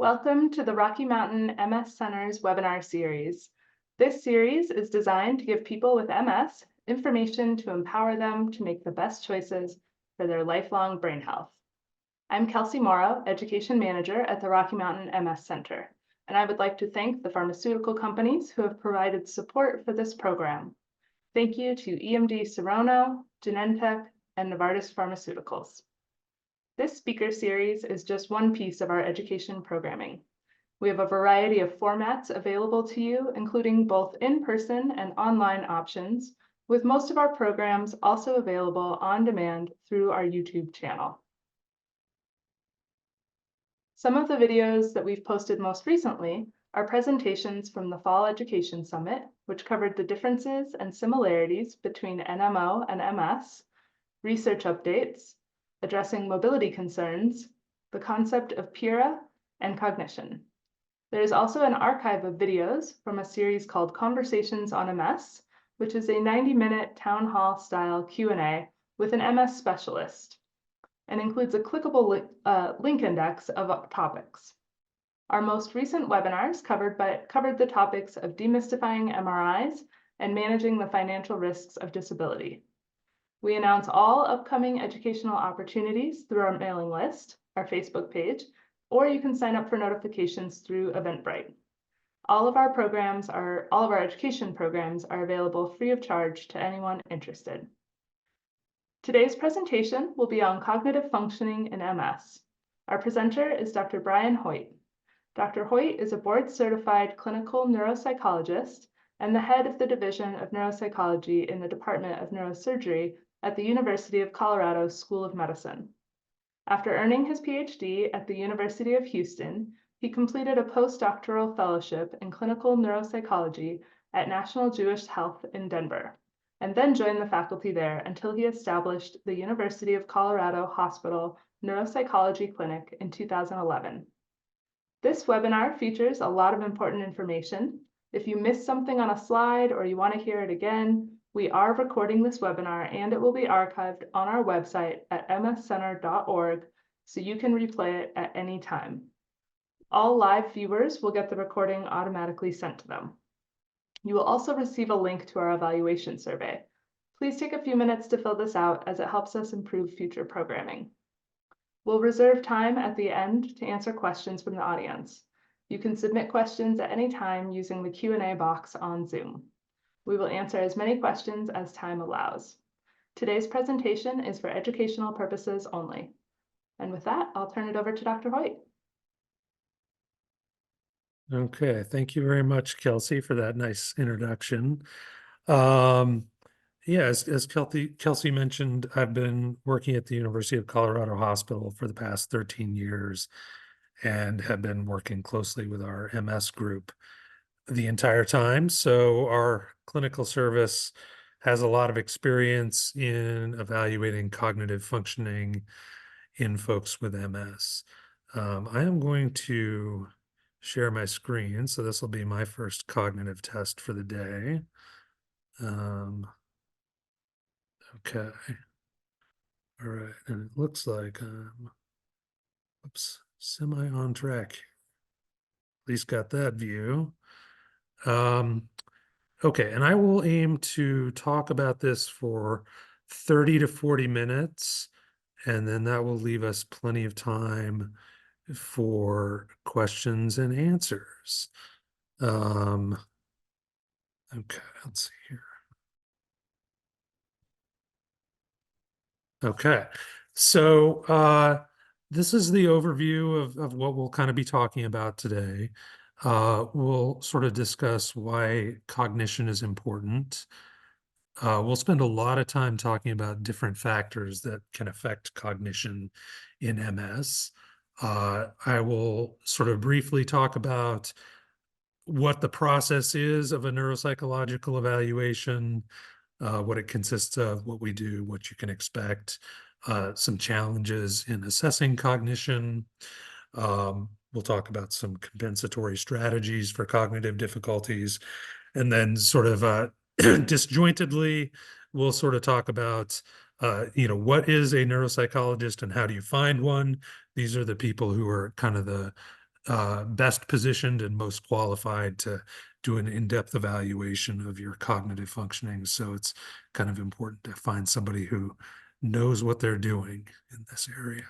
Welcome to the Rocky Mountain MS Center's webinar series. This series is designed to give people with MS information to empower them to make the best choices for their lifelong brain health. I'm Kelsey Morrow, Education Manager at the Rocky Mountain MS Center, and I would like to thank the pharmaceutical companies who have provided support for this program. Thank you to EMD Serono, Genentech, and Novartis Pharmaceuticals. This speaker series is just one piece of our education programming. We have a variety of formats available to you, including both in-person and online options, with most of our programs also available on demand through our YouTube channel. Some of the videos that we've posted most recently are presentations from the Fall Education Summit, which covered the differences and similarities between NMO and MS, research updates, addressing mobility concerns, the concept of PIRA, and cognition. There is also an archive of videos from a series called Conversations on MS, which is a 90-minute town hall style Q&A with an MS specialist, and includes a clickable link index of topics. Our most recent webinars covered the topics of demystifying MRIs and managing the financial risks of disability. We announce all upcoming educational opportunities through our mailing list, our Facebook page, or you can sign up for notifications through Eventbrite. All of our education programs are available free of charge to anyone interested. Today's presentation will be on cognitive functioning in MS. Our presenter is Dr. Brian Hoyt. Dr. Hoyt is a board-certified clinical neuropsychologist and the head of the Division of Neuropsychology in the Department of Neurosurgery at the University of Colorado School of Medicine. After earning his Ph.D. at the University of Houston, he completed a post-doctoral fellowship in clinical neuropsychology at National Jewish Health in Denver, and then joined the faculty there until he established the University of Colorado Hospital Neuropsychology Clinic in 2011. This webinar features a lot of important information. If you missed something on a slide or you want to hear it again, we are recording this webinar and it will be archived on our website at mscenter.org, so you can replay it at any time. All live viewers will get the recording automatically sent to them. You will also receive a link to our evaluation survey. Please take a few minutes to fill this out as it helps us improve future programming. We'll reserve time at the end to answer questions from the audience. You can submit questions at any time using the Q&A box on Zoom. We will answer as many questions as time allows. Today's presentation is for educational purposes only. And with that, I'll turn it over to Dr. Hoyt. Okay, thank you very much, Kelsey, for that nice introduction. As Kelsey mentioned, I've been working at the University of Colorado Hospital for the past 13 years and have been working closely with our MS group the entire time. So our clinical service has a lot of experience in evaluating cognitive functioning in folks with MS. I am going to share my screen. So this will be my first cognitive test for the day. Okay. All right. And it looks like semi on track. At least got that view. Okay, and I will aim to talk about this for 30 to 40 minutes, and then that will leave us plenty of time for questions and answers. Okay, let's see here. Okay, so this is the overview of what we'll kind of be talking about today. We'll sort of discuss why cognition is important. We'll spend a lot of time talking about different factors that can affect cognition in MS. I will sort of briefly talk about what the process is of a neuropsychological evaluation, what it consists of, what we do, what you can expect, some challenges in assessing cognition. We'll talk about some compensatory strategies for cognitive difficulties, and then sort of disjointedly, we'll sort of talk about, what is a neuropsychologist and how do you find one? These are the people who are kind of the best positioned and most qualified to do an in-depth evaluation of your cognitive functioning. So it's kind of important to find somebody who knows what they're doing in this area.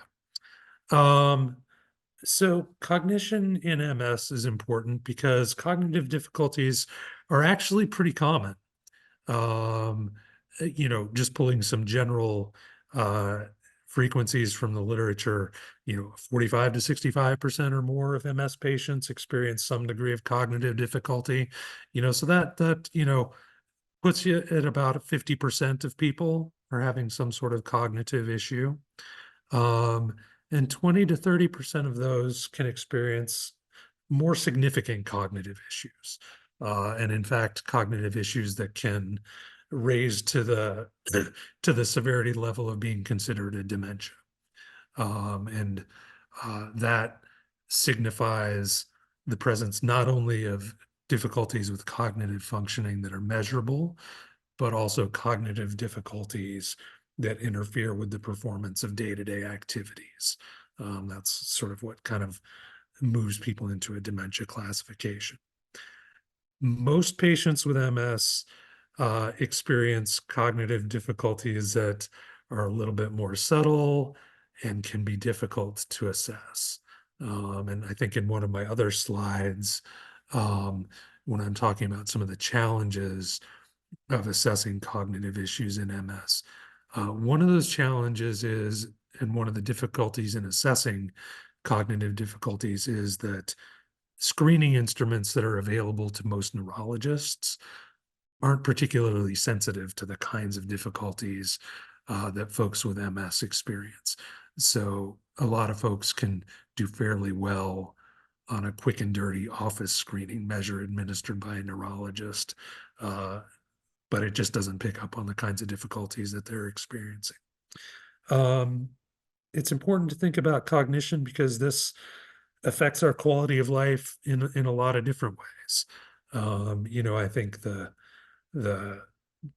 So cognition in MS is important because cognitive difficulties are actually pretty common. Um, just pulling some general frequencies from the literature, 45 to 65% or more of MS patients experience some degree of cognitive difficulty. So that puts you at about 50% of people are having some sort of cognitive issue. Um, and 20 to 30% of those can experience more significant cognitive issues. And in fact, cognitive issues that can raise to the to the severity level of being considered a dementia. And that signifies the presence not only of difficulties with cognitive functioning that are measurable, but also cognitive difficulties that interfere with the performance of day-to-day activities. That's sort of what kind of moves people into a dementia classification. Most patients with MS experience cognitive difficulties that are a little bit more subtle and can be difficult to assess. And I think in one of my other slides, when I'm talking about some of the challenges of assessing cognitive issues in MS, one of those challenges is, and one of the difficulties in assessing cognitive difficulties is that screening instruments that are available to most neurologists aren't particularly sensitive to the kinds of difficulties that folks with MS experience. So a lot of folks can do fairly well on a quick and dirty office screening measure administered by a neurologist, but it just doesn't pick up on the kinds of difficulties that they're experiencing. It's important to think about cognition because this affects our quality of life in a lot of different ways. I think the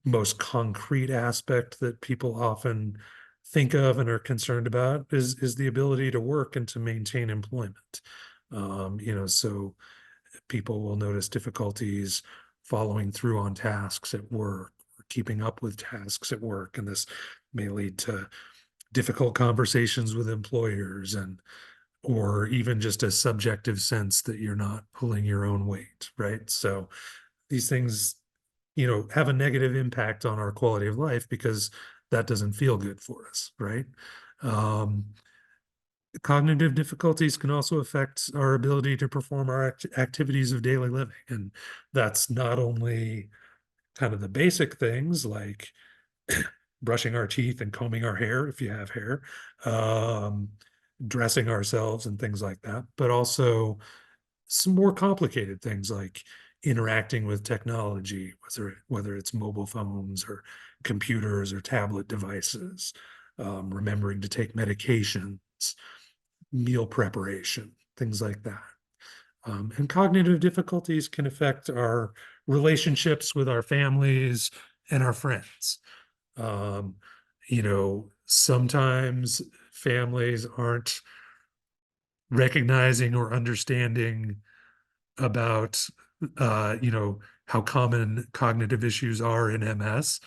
most concrete aspect that people often think of and are concerned about is the ability to work and to maintain employment. So people will notice difficulties following through on tasks at work, or keeping up with tasks at work, and this may lead to difficult conversations with employers or even just a subjective sense that you're not pulling your own weight, right? So these things, have a negative impact on our quality of life because that doesn't feel good for us, right? Um, Cognitive difficulties can also affect our ability to perform our activities of daily living. And that's not only kind of the basic things like brushing our teeth and combing our hair if you have hair, um, dressing ourselves and things like that, but also some more complicated things like interacting with technology, whether it's mobile phones or computers or tablet devices, remembering to take medications, meal preparation, things like that. And cognitive difficulties can affect our relationships with our families and our friends. Um, Sometimes families aren't recognizing or understanding about how common cognitive issues are in MS.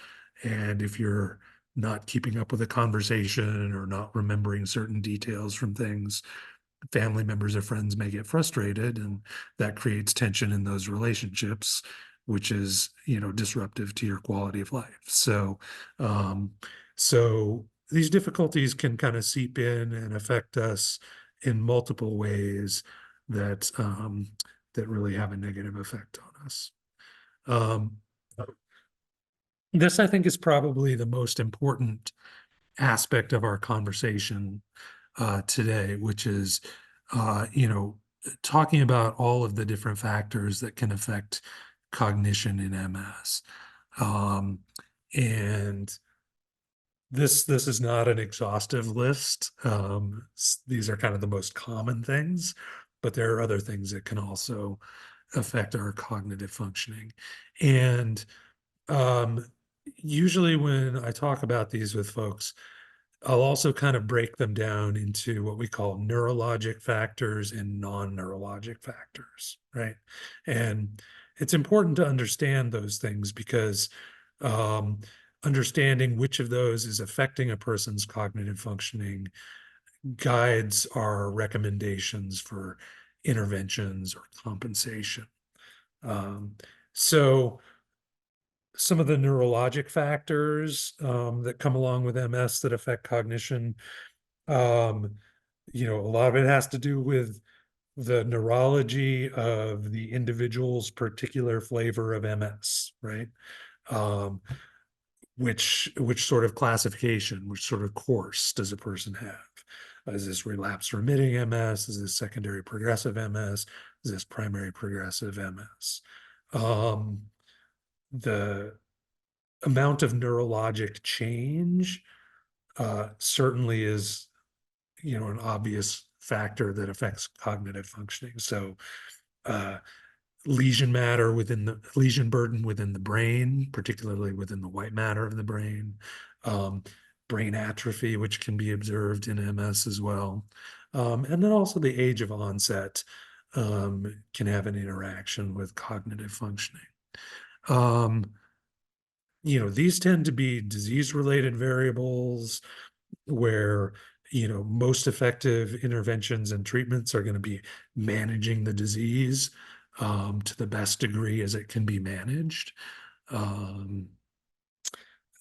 And if you're not keeping up with a conversation or not remembering certain details from things, family members or friends may get frustrated, and that creates tension in those relationships, which is disruptive to your quality of life. Um, so these difficulties can kind of seep in and affect us in multiple ways that really have a negative effect on us. Um, this, I think, is probably the most important aspect of our conversation today, which is, talking about all of the different factors that can affect cognition in MS. Um, and this is not an exhaustive list. These are kind of the most common things, but there are other things that can also affect our cognitive functioning. And um, usually when I talk about these with folks, I'll also kind of break them down into what we call neurologic factors and non-neurologic factors, right? And it's important to understand those things because um, understanding which of those is affecting a person's cognitive functioning guides our recommendations for interventions or compensation. Um, so some of the neurologic factors that come along with MS that affect cognition, um, a lot of it has to do with the neurology of the individual's particular flavor of MS, right? Um, which sort of classification, which sort of course does a person have? Is this relapse remitting MS? Is this secondary progressive MS? Is this primary progressive MS? The amount of neurologic change certainly is, an obvious factor that affects cognitive functioning. So uh, lesion matter within the lesion burden within the brain, particularly within the white matter of the brain, um, brain atrophy, which can be observed in MS as well. And then also the age of onset can have an interaction with cognitive functioning. Um, these tend to be disease-related variables where, most effective interventions and treatments are going to be managing the disease to the best degree as it can be managed. Um,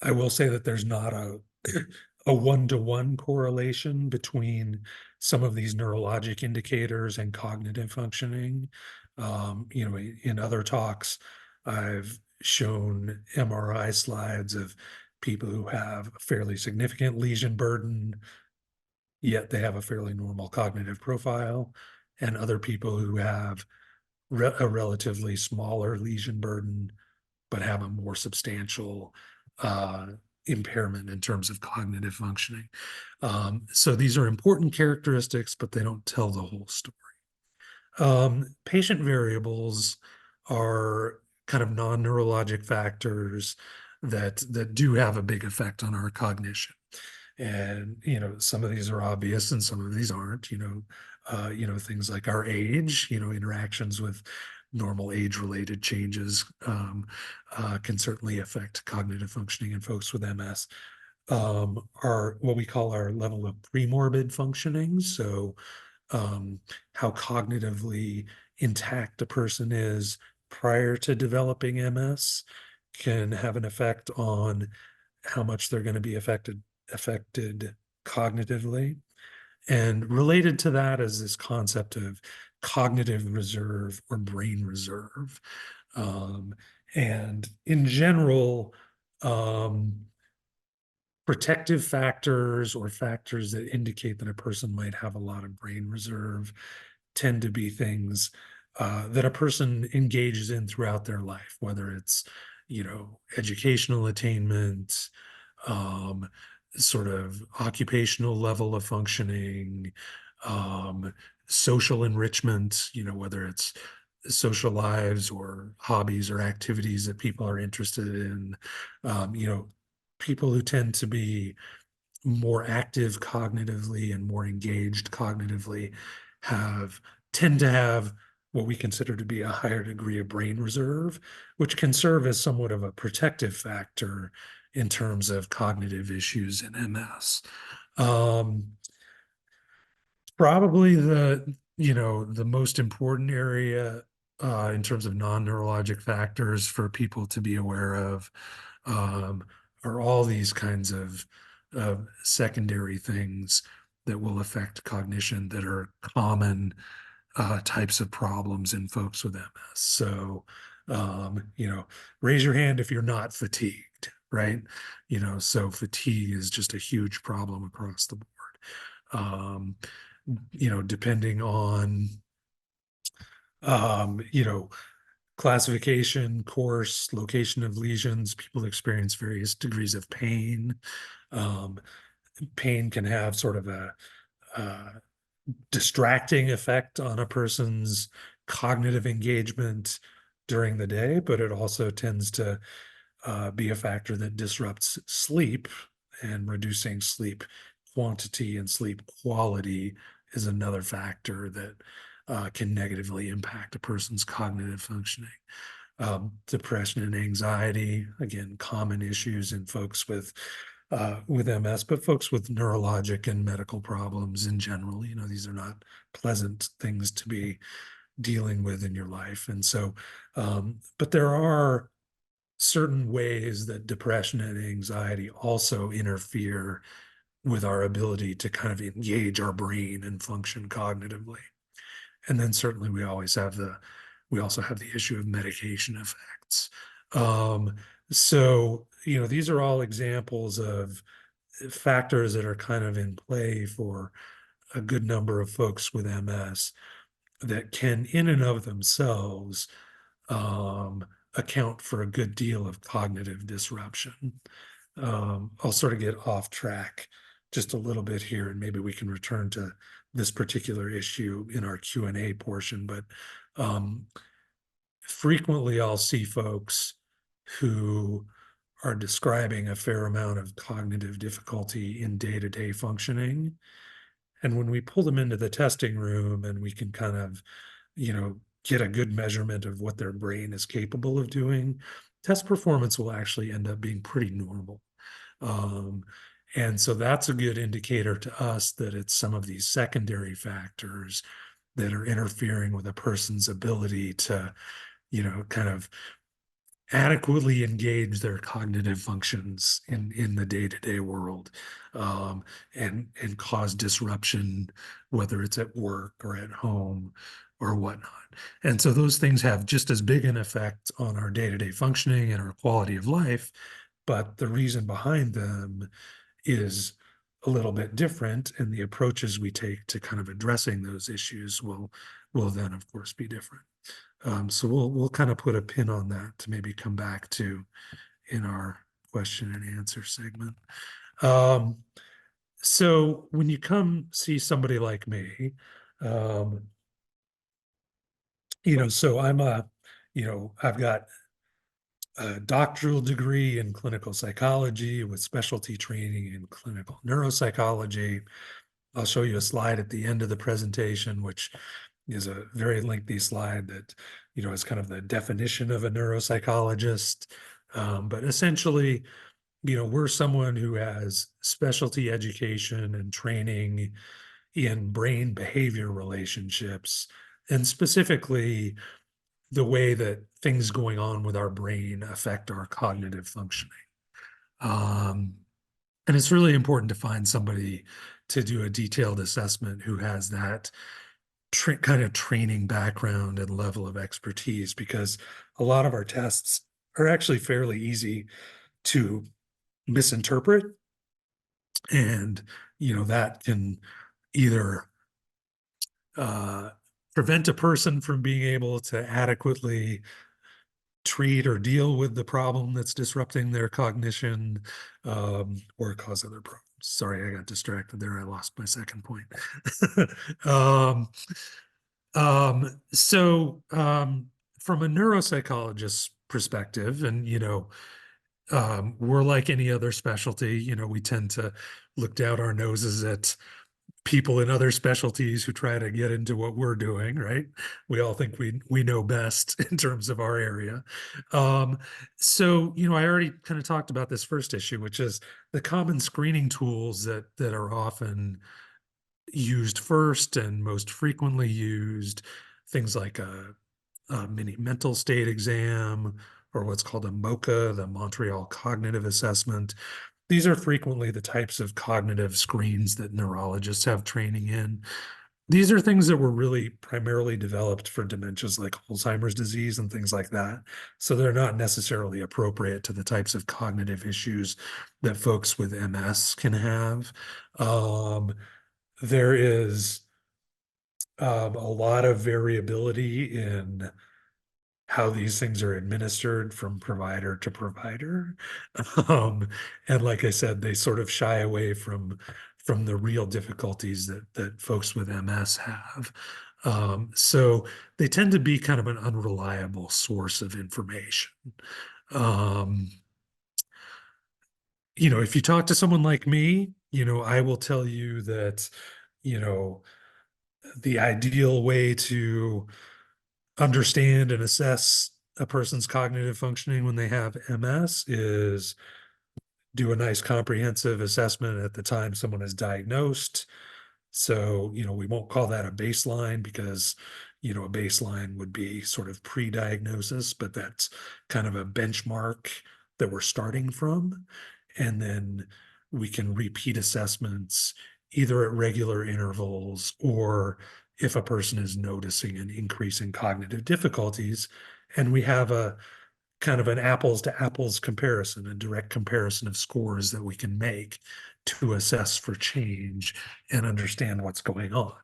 I will say that there's not a one-to-one correlation between some of these neurologic indicators and cognitive functioning. In other talks, I've shown MRI slides of people who have a fairly significant lesion burden, yet they have a fairly normal cognitive profile, and other people who have a relatively smaller lesion burden, but have a more substantial uh, impairment in terms of cognitive functioning. So these are important characteristics, but they don't tell the whole story. Patient variables are kind of non-neurologic factors that do have a big effect on our cognition. And some of these are obvious and some of these aren't. Things like our age, interactions with normal age-related changes can certainly affect cognitive functioning in folks with MS. Our what we call our level of premorbid functioning. So how cognitively intact a person is prior to developing MS can have an effect on how much they're going to be affected cognitively. And related to that is this concept of cognitive reserve or brain reserve. Um, and in general, um, protective factors or factors that indicate that a person might have a lot of brain reserve tend to be things that a person engages in throughout their life, whether it's, educational attainment, um, sort of occupational level of functioning, um, social enrichment, whether it's social lives or hobbies or activities that people are interested in, people who tend to be more active cognitively and more engaged cognitively tend to have what we consider to be a higher degree of brain reserve, which can serve as somewhat of a protective factor in terms of cognitive issues in MS. Probably the most important area in terms of non-neurologic factors for people to be aware of um, are all these kinds of secondary things that will affect cognition that are common types of problems in folks with MS. So, raise your hand if you're not fatigued, right? So fatigue is just a huge problem across the board. Um, depending on, um, you know, classification, course, location of lesions, people experience various degrees of pain. Um, Pain can have sort of a distracting effect on a person's cognitive engagement during the day, but it also tends to be a factor that disrupts sleep, and reducing sleep quantity and sleep quality is another factor that can negatively impact a person's cognitive functioning. Depression and anxiety, again, common issues in folks with MS, but folks with neurologic and medical problems in general. These are not pleasant things to be dealing with in your life. And so, but there are certain ways that depression and anxiety also interfere with our ability to kind of engage our brain and function cognitively. And then certainly we also have the issue of medication effects. So, these are all examples of factors that are kind of in play for a good number of folks with MS that can, in and of themselves, account for a good deal of cognitive disruption. I'll sort of get off track just a little bit here, and maybe we can return to this particular issue in our Q&A portion, but frequently I'll see folks who are describing a fair amount of cognitive difficulty in day-to-day functioning. And when we pull them into the testing room and we can kind of, get a good measurement of what their brain is capable of doing, test performance will actually end up being pretty normal. And so that's a good indicator to us that it's some of these secondary factors that are interfering with a person's ability to, kind of adequately engage their cognitive functions in the day-to-day world, and cause disruption, whether it's at work or at home or whatnot. And so those things have just as big an effect on our day-to-day functioning and our quality of life, but the reason behind them is a little bit different, and the approaches we take to kind of addressing those issues will then, of course, be different. So we'll kind of put a pin on that to maybe come back to in our question and answer segment. So when you come see somebody like me, so I've got a doctoral degree in clinical psychology with specialty training in clinical neuropsychology. I'll show you a slide at the end of the presentation, which is a very lengthy slide that, is kind of the definition of a neuropsychologist. But essentially, we're someone who has specialty education and training in brain behavior relationships, and specifically the way that things going on with our brain affect our cognitive functioning. And it's really important to find somebody to do a detailed assessment who has that kind of training background and level of expertise, because a lot of our tests are actually fairly easy to misinterpret. And, that can either prevent a person from being able to adequately treat or deal with the problem that's disrupting their cognition, or cause other problems. Sorry, I got distracted there. I lost my second point. So from a neuropsychologist's perspective, and we're like any other specialty, we tend to look down our noses at people in other specialties who try to get into what we're doing, right? We all think we know best in terms of our area. So, I already kind of talked about this first issue, which is the common screening tools that are often used first and most frequently used, things like a mini mental state exam, or what's called a MoCA, the Montreal Cognitive Assessment. These are frequently the types of cognitive screens that neurologists have training in. These are things that were really primarily developed for dementias like Alzheimer's disease and things like that. So they're not necessarily appropriate to the types of cognitive issues that folks with MS can have. There is a lot of variability in how these things are administered from provider to provider. And like I said, they sort of shy away from the real difficulties that folks with MS have. So they tend to be kind of an unreliable source of information. if you talk to someone like me, I will tell you that, you know, the ideal way to understand and assess a person's cognitive functioning when they have MS is do a nice comprehensive assessment at the time someone is diagnosed. So, we won't call that a baseline because, a baseline would be sort of pre-diagnosis, but that's kind of a benchmark that we're starting from. And then we can repeat assessments either at regular intervals or if a person is noticing an increase in cognitive difficulties. And we have a kind of an apples to apples comparison, a direct comparison of scores that we can make to assess for change and understand what's going on.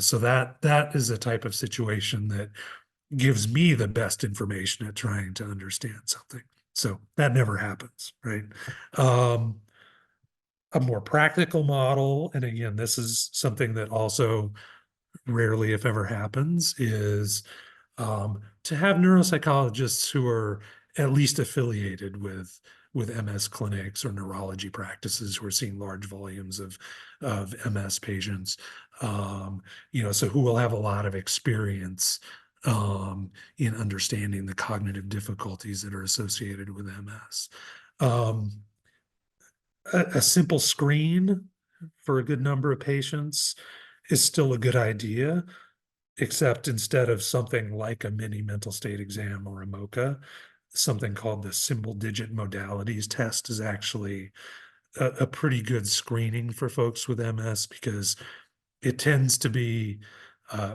So that is a type of situation that gives me the best information at trying to understand something. So that never happens, right? Um, a more practical model, and again, this is something that also rarely, if ever, happens, is to have neuropsychologists who are at least affiliated with MS clinics or neurology practices who are seeing large volumes of MS patients. So who will have a lot of experience in understanding the cognitive difficulties that are associated with MS. Um, a simple screen for a good number of patients is still a good idea, except instead of something like a mini mental state exam or a MOCA, something called the symbol digit modalities test is actually a pretty good screening for folks with MS because it tends to be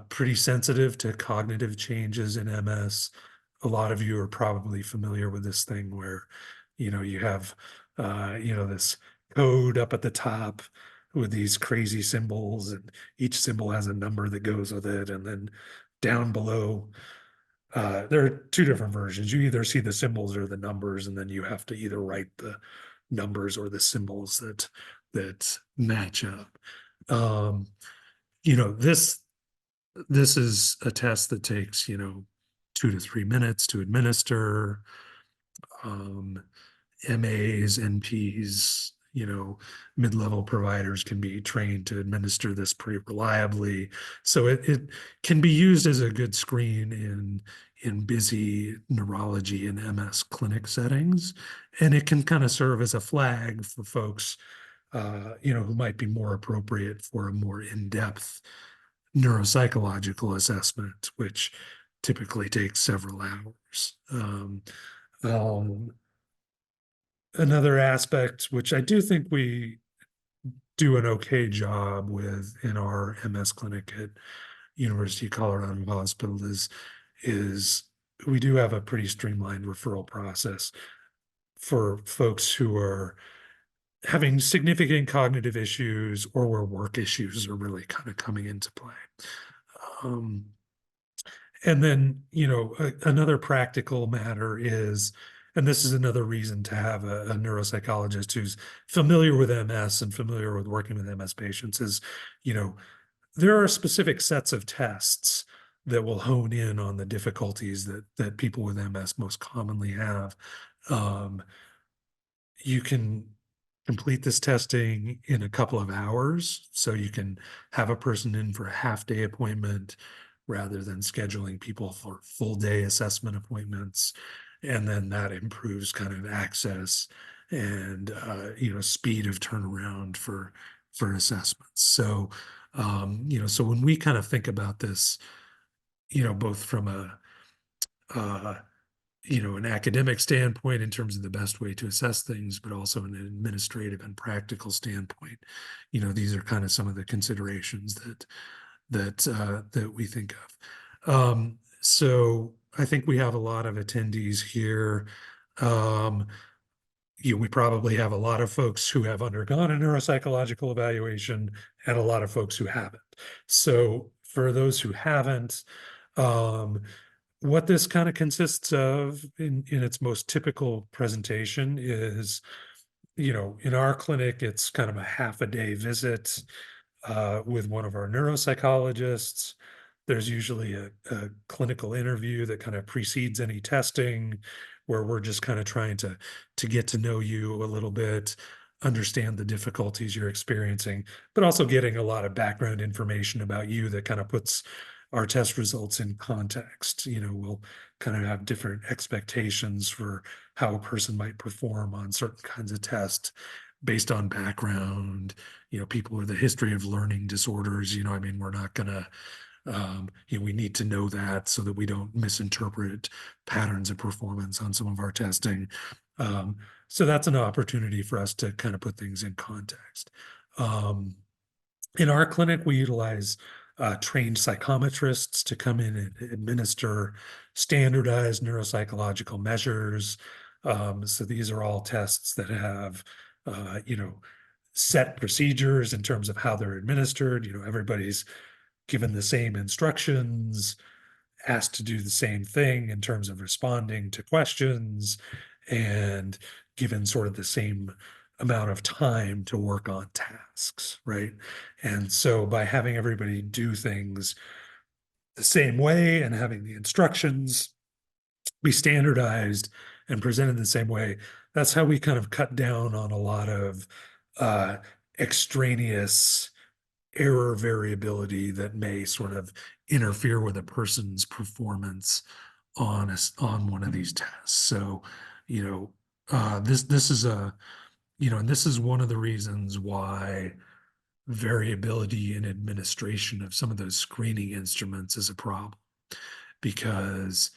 pretty sensitive to cognitive changes in MS. A lot of you are probably familiar with this thing where, you have, this code up at the top with these crazy symbols, and each symbol has a number that goes with it. And then down below, there are two different versions. You either see the symbols or the numbers, and then you have to either write the numbers or the symbols that match up. Um, this is a test that takes, 2 to 3 minutes to administer. Um, MAs, NPs, mid-level providers can be trained to administer this pretty reliably. So it can be used as a good screen in busy neurology and MS clinic settings. And it can kind of serve as a flag for folks, who might be more appropriate for a more in-depth neuropsychological assessment, which typically takes several hours. Um, Another aspect, which I do think we do an okay job with in our MS clinic at University of Colorado Hospital, is we do have a pretty streamlined referral process for folks who are having significant cognitive issues or where work issues are really kind of coming into play. Um, And then, another practical matter is, and this is another reason to have a neuropsychologist who's familiar with MS and familiar with working with MS patients is, you know, there are specific sets of tests that will hone in on the difficulties that people with MS most commonly have. Um, you can complete this testing in a couple of hours. So you can have a person in for a half-day appointment rather than scheduling people for full-day assessment appointments. And then that improves kind of access and speed of turnaround for assessments. So so when we kind of think about this, both from uh, an academic standpoint in terms of the best way to assess things, but also an administrative and practical standpoint. These are kind of some of the considerations that we think of. So I think we have a lot of attendees here. Um, we probably have a lot of folks who have undergone a neuropsychological evaluation and a lot of folks who haven't. So for those who haven't, um, what this kind of consists of in its most typical presentation is, in our clinic, it's kind of a half a day visit with one of our neuropsychologists. There's usually a clinical interview that kind of precedes any testing where we're just kind of trying to get to know you a little bit, understand the difficulties you're experiencing, but also getting a lot of background information about you that kind of puts our test results in context. We'll kind of have different expectations for how a person might perform on certain kinds of tests based on background, people with a history of learning disorders. I mean, we're not gonna, we need to know that so that we don't misinterpret patterns of performance on some of our testing. Um, so that's an opportunity for us to kind of put things in context. Um, in our clinic, we utilize trained psychometrists to come in and administer standardized neuropsychological measures. So these are all tests that have, set procedures in terms of how they're administered. Everybody's given the same instructions, asked to do the same thing in terms of responding to questions, and given sort of the same amount of time to work on tasks, right? And so by having everybody do things the same way and having the instructions be standardized and presented the same way, that's how we kind of cut down on a lot of uh, extraneous error variability that may sort of interfere with a person's performance on one of these tests. So, this is and this is one of the reasons why variability in administration of some of those screening instruments is a problem. Because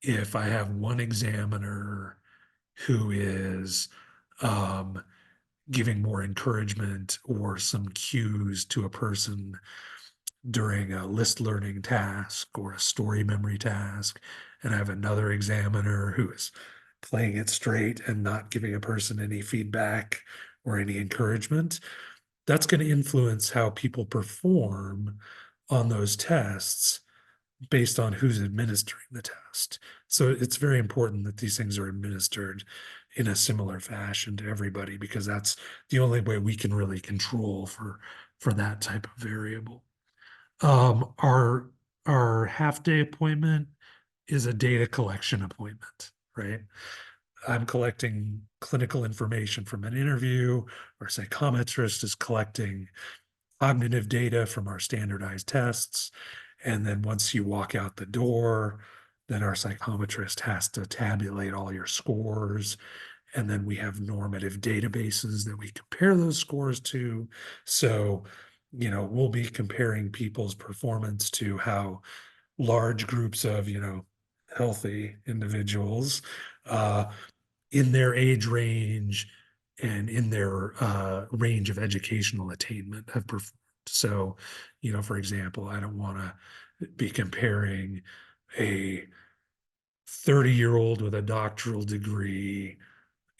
if I have one examiner who is um, giving more encouragement or some cues to a person during a list learning task or a story memory task, and I have another examiner who is playing it straight and not giving a person any feedback or any encouragement, that's going to influence how people perform on those tests based on who's administering the test. So it's very important that these things are administered in a similar fashion to everybody, because that's the only way we can really control for that type of variable. Um, our our half-day appointment is a data collection appointment, right? I'm collecting clinical information from an interview. Our psychometrist is collecting cognitive data from our standardized tests. And then once you walk out the door, then our psychometrist has to tabulate all your scores. And then we have normative databases that we compare those scores to. So, we'll be comparing people's performance to how large groups of, healthy individuals uh, in their age range and in their range of educational attainment have performed. So, for example, I don't want to be comparing a 30-year-old with a doctoral degree.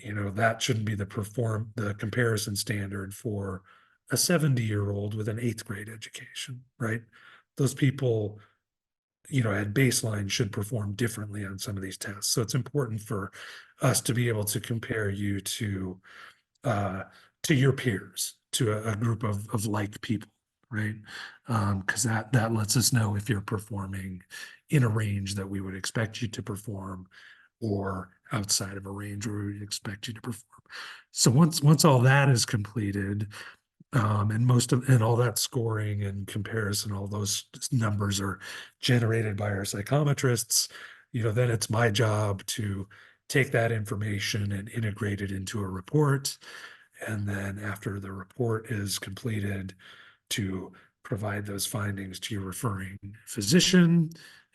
That shouldn't be the comparison standard for a 70-year-old with an eighth grade education, right? Those people, at baseline should perform differently on some of these tests. So it's important for us to be able to compare you uh, to your peers, to a group of like people, right? Because that lets us know if you're performing in a range that we would expect you to perform, or outside of a range where we would expect you to perform. So once all that is completed, and all that scoring and comparison, all those numbers are generated by our psychometrists, then it's my job to take that information and integrate it into a report. And then after the report is completed, to provide those findings to your referring physician,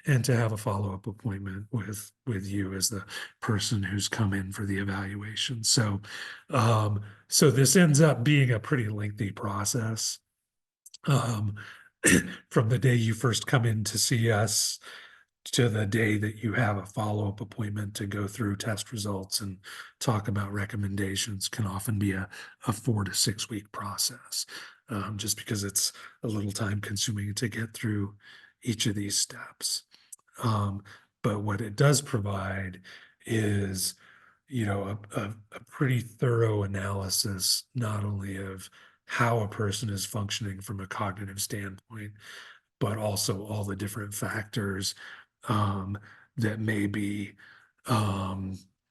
and to have a follow-up appointment with you as the person who's come in for the evaluation. So this ends up being a pretty lengthy process. Um, from the day you first come in to see us to the day that you have a follow-up appointment to go through test results and talk about recommendations, can often be a 4 to 6 week process, just because it's a little time consuming to get through each of these steps. Um, but what it does provide is, a pretty thorough analysis, not only of how a person is functioning from a cognitive standpoint, but also all the different factors um, that may be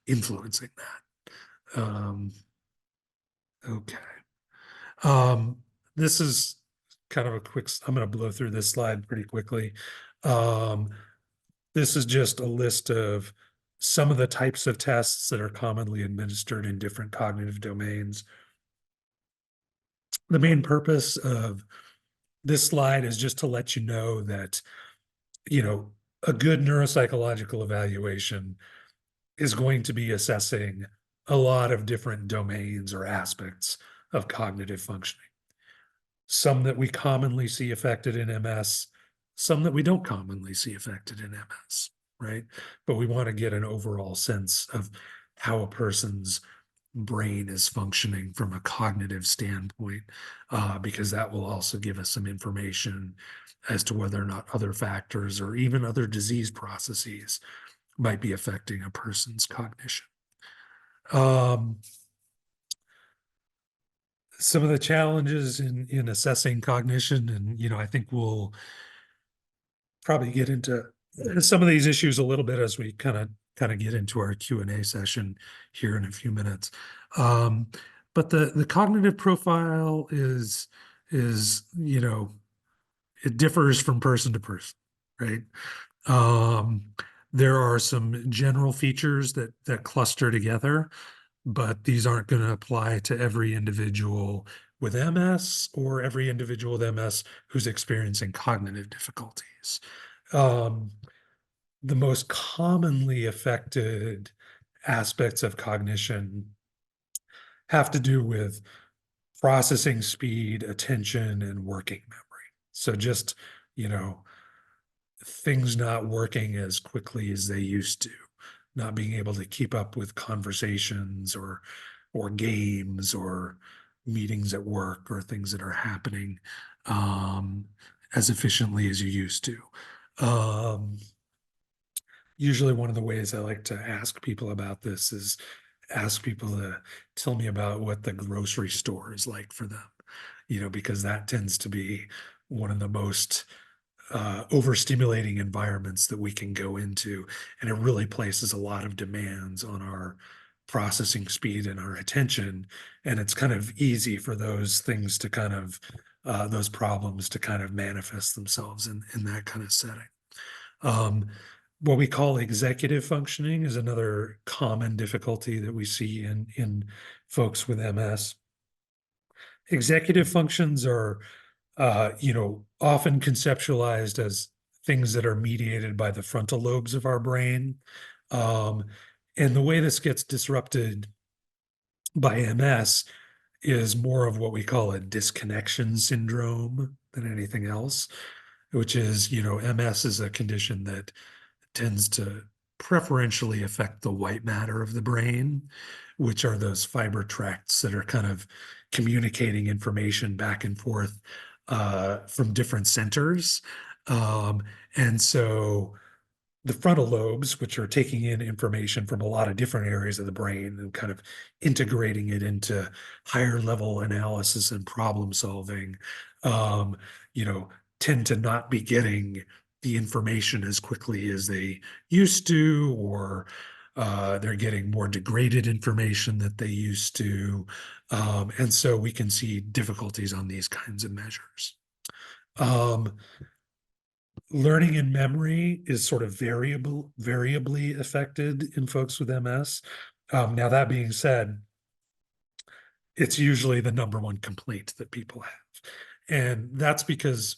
influencing that. Okay. Um, this is kind of a quick, I'm going to blow through this slide pretty quickly. Um, this is just a list of some of the types of tests that are commonly administered in different cognitive domains. The main purpose of this slide is just to let you know that, a good neuropsychological evaluation is going to be assessing a lot of different domains or aspects of cognitive functioning. Some that we commonly see affected in MS, some that we don't commonly see affected in MS, right? But we want to get an overall sense of how a person's brain is functioning from a cognitive standpoint, because that will also give us some information as to whether or not other factors or even other disease processes might be affecting a person's cognition. Some of the challenges in assessing cognition, and I think we'll probably get into some of these issues a little bit as we kind of get into our Q&A session here in a few minutes. But the cognitive profile is it differs from person to person, right? There are some general features that cluster together, but these aren't going to apply to every individual with MS or every individual with MS who's experiencing cognitive difficulties. The most commonly affected aspects of cognition have to do with processing speed, attention, and working memory. So just, things not working as quickly as they used to, not being able to keep up with conversations or games or meetings at work or things that are happening as efficiently as you used to. Usually one of the ways I like to ask people about this is ask people to tell me about what the grocery store is like for them, because that tends to be one of the most overstimulating environments that we can go into. And it really places a lot of demands on our processing speed and our attention. And it's kind of easy for those things to those problems to kind of manifest themselves in that kind of setting. What we call executive functioning is another common difficulty that we see in folks with MS. Executive functions are often conceptualized as things that are mediated by the frontal lobes of our brain. And the way this gets disrupted by MS is more of what we call a disconnection syndrome than anything else, which is, MS is a condition that tends to preferentially affect the white matter of the brain, which are those fiber tracts that are kind of communicating information back and forth from different centers. And so the frontal lobes, which are taking in information from a lot of different areas of the brain and kind of integrating it into higher level analysis and problem solving, um, tend to not be getting the information as quickly as they used to, or they're getting more degraded information that they used to. And so we can see difficulties on these kinds of measures. Learning and memory is sort of variably affected in folks with MS. Now, that being said, it's usually the number one complaint that people have. And that's because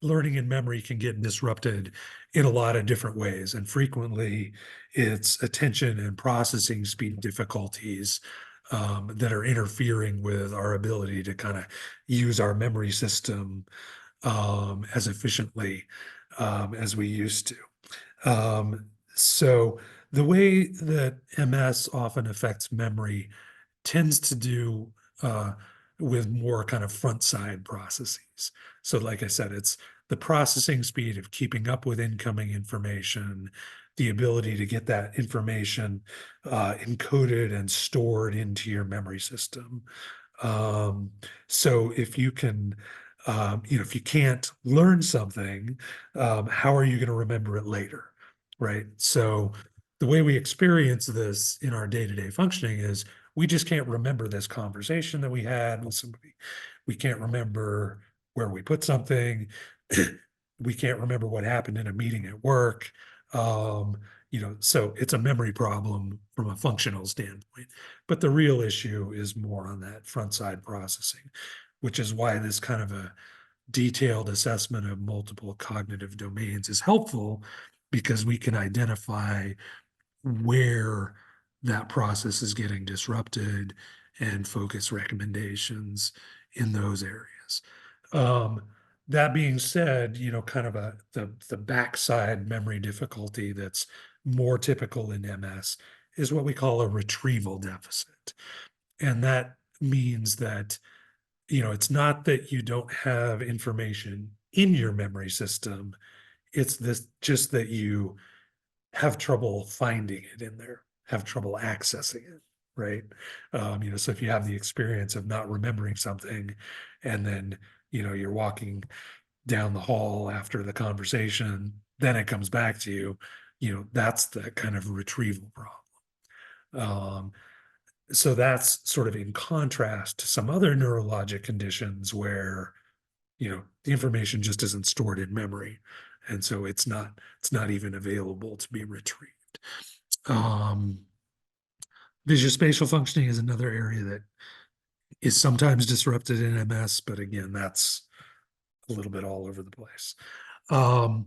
learning and memory can get disrupted in a lot of different ways. And frequently it's attention and processing speed difficulties that are interfering with our ability to kind of use our memory system as efficiently as we used to. So the way that MS often affects memory tends to do with more kind of front side processes. So like I said, it's the processing speed of keeping up with incoming information, the ability to get that information encoded and stored into your memory system. So if you can, if you can't learn something, how are you going to remember it later? Right. So the way we experience this in our day-to-day functioning is we just can't remember this conversation that we had with somebody. We can't remember where we put something. We can't remember what happened in a meeting at work. So it's a memory problem from a functional standpoint. But the real issue is more on that front side processing, which is why this kind of a detailed assessment of multiple cognitive domains is helpful, because we can identify where that process is getting disrupted and focus recommendations in those areas. That being said, kind of the backside memory difficulty that's more typical in MS is what we call a retrieval deficit. And that means that, it's not that you don't have information in your memory system. It's just that you have trouble finding it in there, have trouble accessing it, right? So if you have the experience of not remembering something, and then, you're walking down the hall after the conversation, then it comes back to you, that's the kind of retrieval problem. So that's sort of in contrast to some other neurologic conditions where, the information just isn't stored in memory. And so it's not even available to be retrieved. Visuospatial functioning is another area that is sometimes disrupted in MS, but again, that's a little bit all over the place. The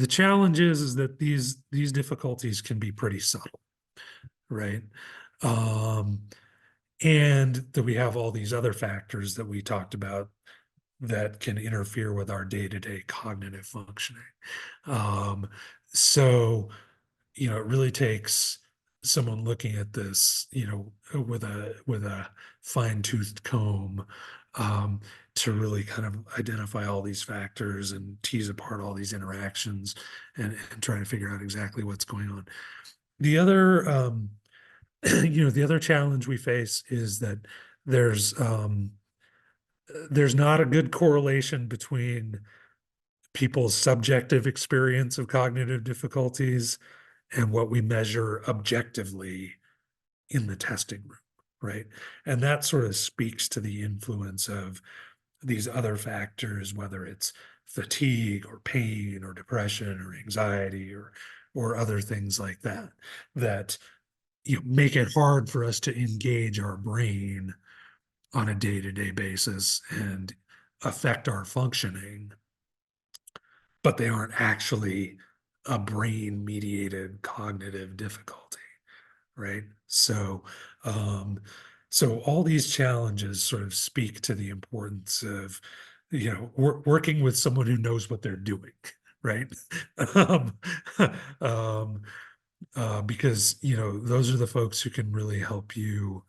challenge is that these difficulties can be pretty subtle, right? And that we have all these other factors that we talked about that can interfere with our day-to-day cognitive functioning. So, it really takes someone looking at this, with a fine-toothed comb, to really kind of identify all these factors and tease apart all these interactions, and try to figure out exactly what's going on. The other, the other challenge we face is that there's not a good correlation between people's subjective experience of cognitive difficulties and what we measure objectively in the testing room, right? And that sort of speaks to the influence of these other factors, whether it's fatigue or pain or depression or anxiety or other things like that, that make it hard for us to engage our brain on a day-to-day basis and affect our functioning, but they aren't actually a brain-mediated cognitive difficulty, right? So all these challenges sort of speak to the importance of, working with someone who knows what they're doing, right? um, um, because, those are the folks who can really help you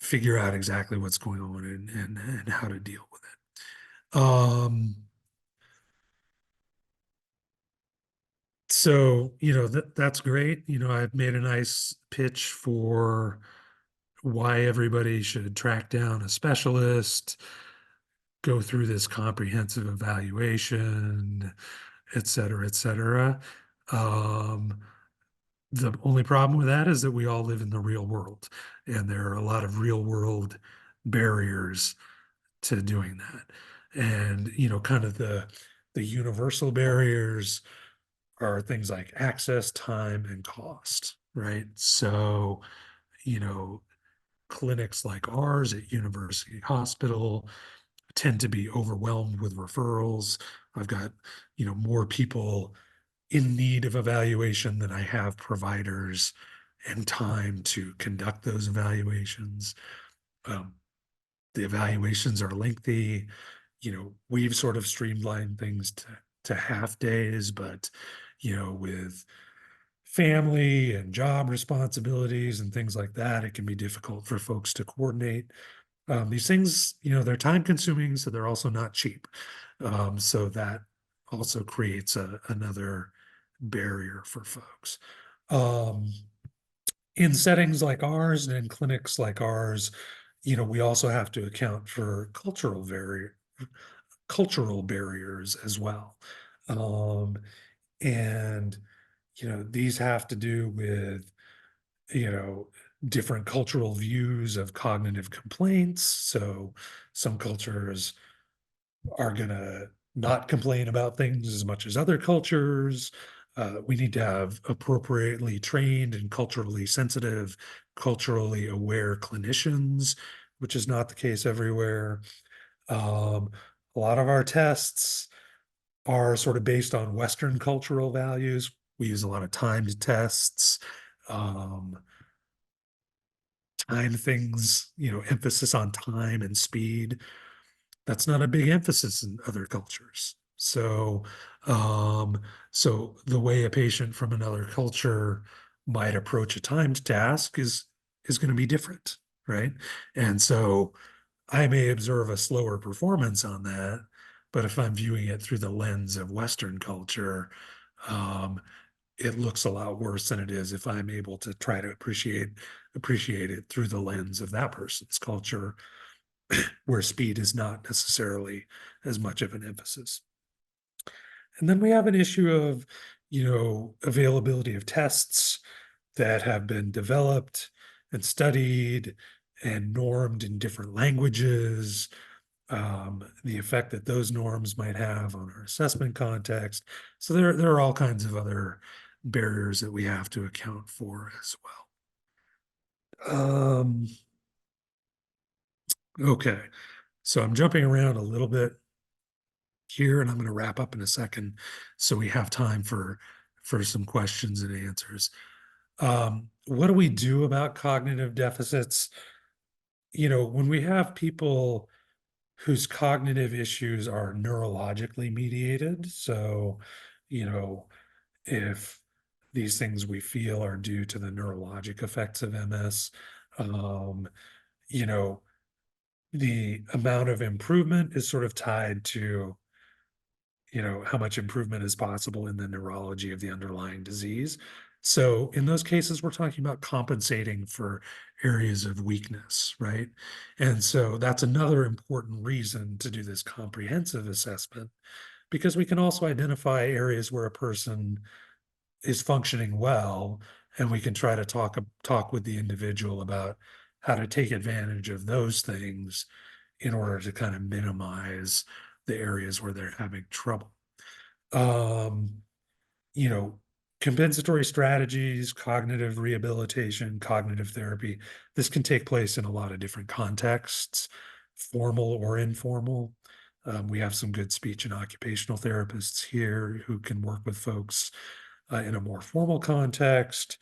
figure out exactly what's going on and how to deal with it. So, that's great. I've made a nice pitch for why everybody should track down a specialist, go through this comprehensive evaluation, et cetera, et cetera. The only problem with that is that we all live in the real world, and there are a lot of real world barriers to doing that. And, kind of the universal barriers are things like access, time, and cost, right? So, you know, clinics like ours at University Hospital tend to be overwhelmed with referrals. I've got, more people in need of evaluation than I have providers and time to conduct those evaluations. Um, the evaluations are lengthy. We've sort of streamlined things to half days, but, with family and job responsibilities and things like that, it can be difficult for folks to coordinate. These things, they're time consuming, so they're also not cheap. So that also creates another barrier for folks. In settings like ours and in clinics like ours, we also have to account for cultural barriers as well. And these have to do with, you know, different cultural views of cognitive complaints. So some cultures are going to not complain about things as much as other cultures. We need to have appropriately trained and culturally sensitive, culturally aware clinicians, which is not the case everywhere. A lot of our tests are sort of based on Western cultural values. We use a lot of timed tests, um, time things, emphasis on time and speed. That's not a big emphasis in other cultures. Um, so the way a patient from another culture might approach a timed task is going to be different, right? And so I may observe a slower performance on that, but if I'm viewing it through the lens of Western culture, um, it looks a lot worse than it is if I'm able to try to appreciate it through the lens of that person's culture, where speed is not necessarily as much of an emphasis. And then we have an issue of, availability of tests that have been developed and studied and normed in different languages, the effect that those norms might have on our assessment context. So there are all kinds of other barriers that we have to account for as well. Okay, so I'm jumping around a little bit here, and I'm going to wrap up in a second, so we have time for some questions and answers. What do we do about cognitive deficits? When we have people whose cognitive issues are neurologically mediated, so you know, if these things we feel are due to the neurologic effects of MS, um, you know, the amount of improvement is sort of tied to how much improvement is possible in the neurology of the underlying disease. So in those cases, we're talking about compensating for areas of weakness, right? And so that's another important reason to do this comprehensive assessment, because we can also identify areas where a person is functioning well, and we can try to talk with the individual about how to take advantage of those things in order to kind of minimize the areas where they're having trouble. Um, you know, Compensatory strategies, cognitive rehabilitation, cognitive therapy, this can take place in a lot of different contexts, formal or informal. We have some good speech and occupational therapists here who can work with folks in a more formal context.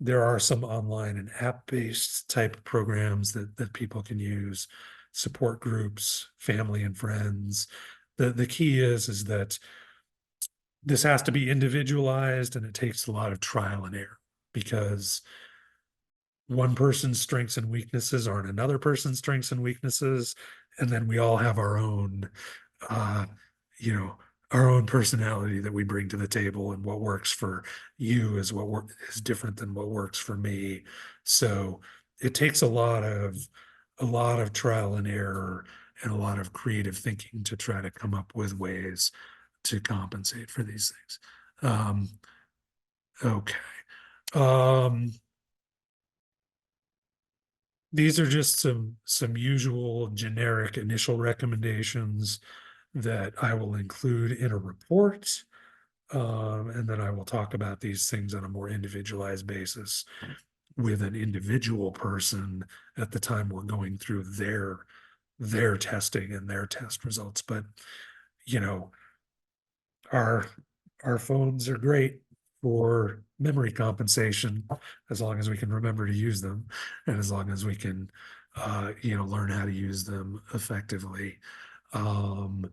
There are some online and app-based type programs that people can use, support groups, family and friends. The key is that this has to be individualized, and it takes a lot of trial and error, because one person's strengths and weaknesses aren't another person's strengths and weaknesses. And then we all have uh, you know, our own personality that we bring to the table, and what works for you is different than what works for me. So it takes a lot of trial and error and a lot of creative thinking to try to come up with ways to compensate for these things. Okay. Um, these are just some usual generic initial recommendations that I will include in a report. And then I will talk about these things on a more individualized basis with an individual person at the time we're going through their testing and their test results. But you know, our our phones are great for memory compensation, as long as we can remember to use them, and as long as we can learn how to use them effectively. um,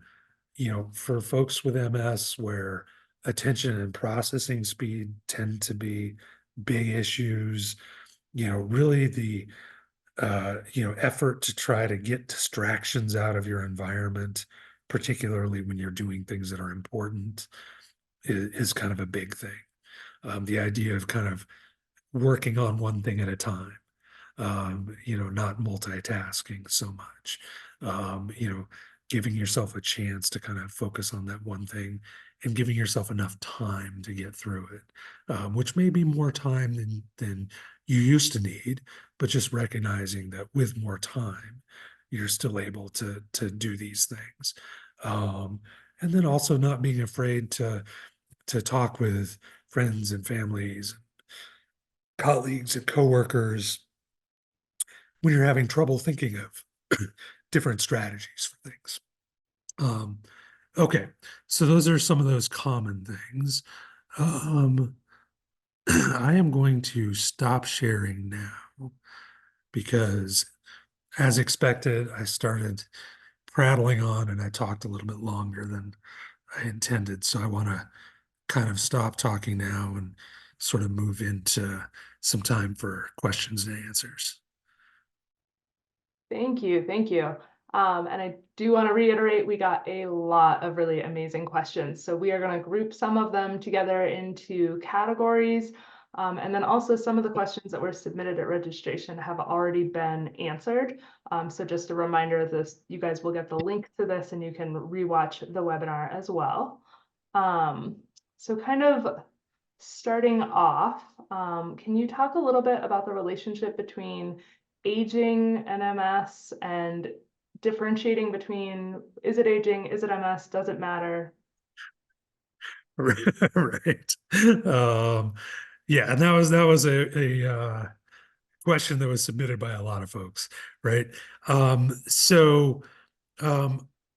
for folks with MS, where attention and processing speed tend to be big issues, really the effort to try to get distractions out of your environment, particularly when you're doing things that are important, is kind of a big thing. The idea of kind of working on one thing at a time, not multitasking so much, giving yourself a chance to kind of focus on that one thing and giving yourself enough time to get through it, which may be more time than you used to need, but just recognizing that with more time, you're still able to do these things. And then also not being afraid to talk with friends and families, colleagues and coworkers when you're having trouble thinking of different strategies for things. Okay, so those are some of those common things. I am going to stop sharing now because, as expected, I started prattling on and I talked a little bit longer than I intended. So I want to kind of stop talking now and sort of move into some time for questions and answers. Thank you, thank you. And I do want to reiterate, we got a lot of really amazing questions. So we are going to group some of them together into categories. And then also some of the questions that were submitted at registration have already been answered. So just a reminder, you guys will get the link to this and you can rewatch the webinar as well. So kind of starting off, can you talk a little bit about the relationship between aging and MS and differentiating between, is it aging, is it MS, does it matter? Right. Yeah, and that was a question that was submitted by a lot of folks, right? So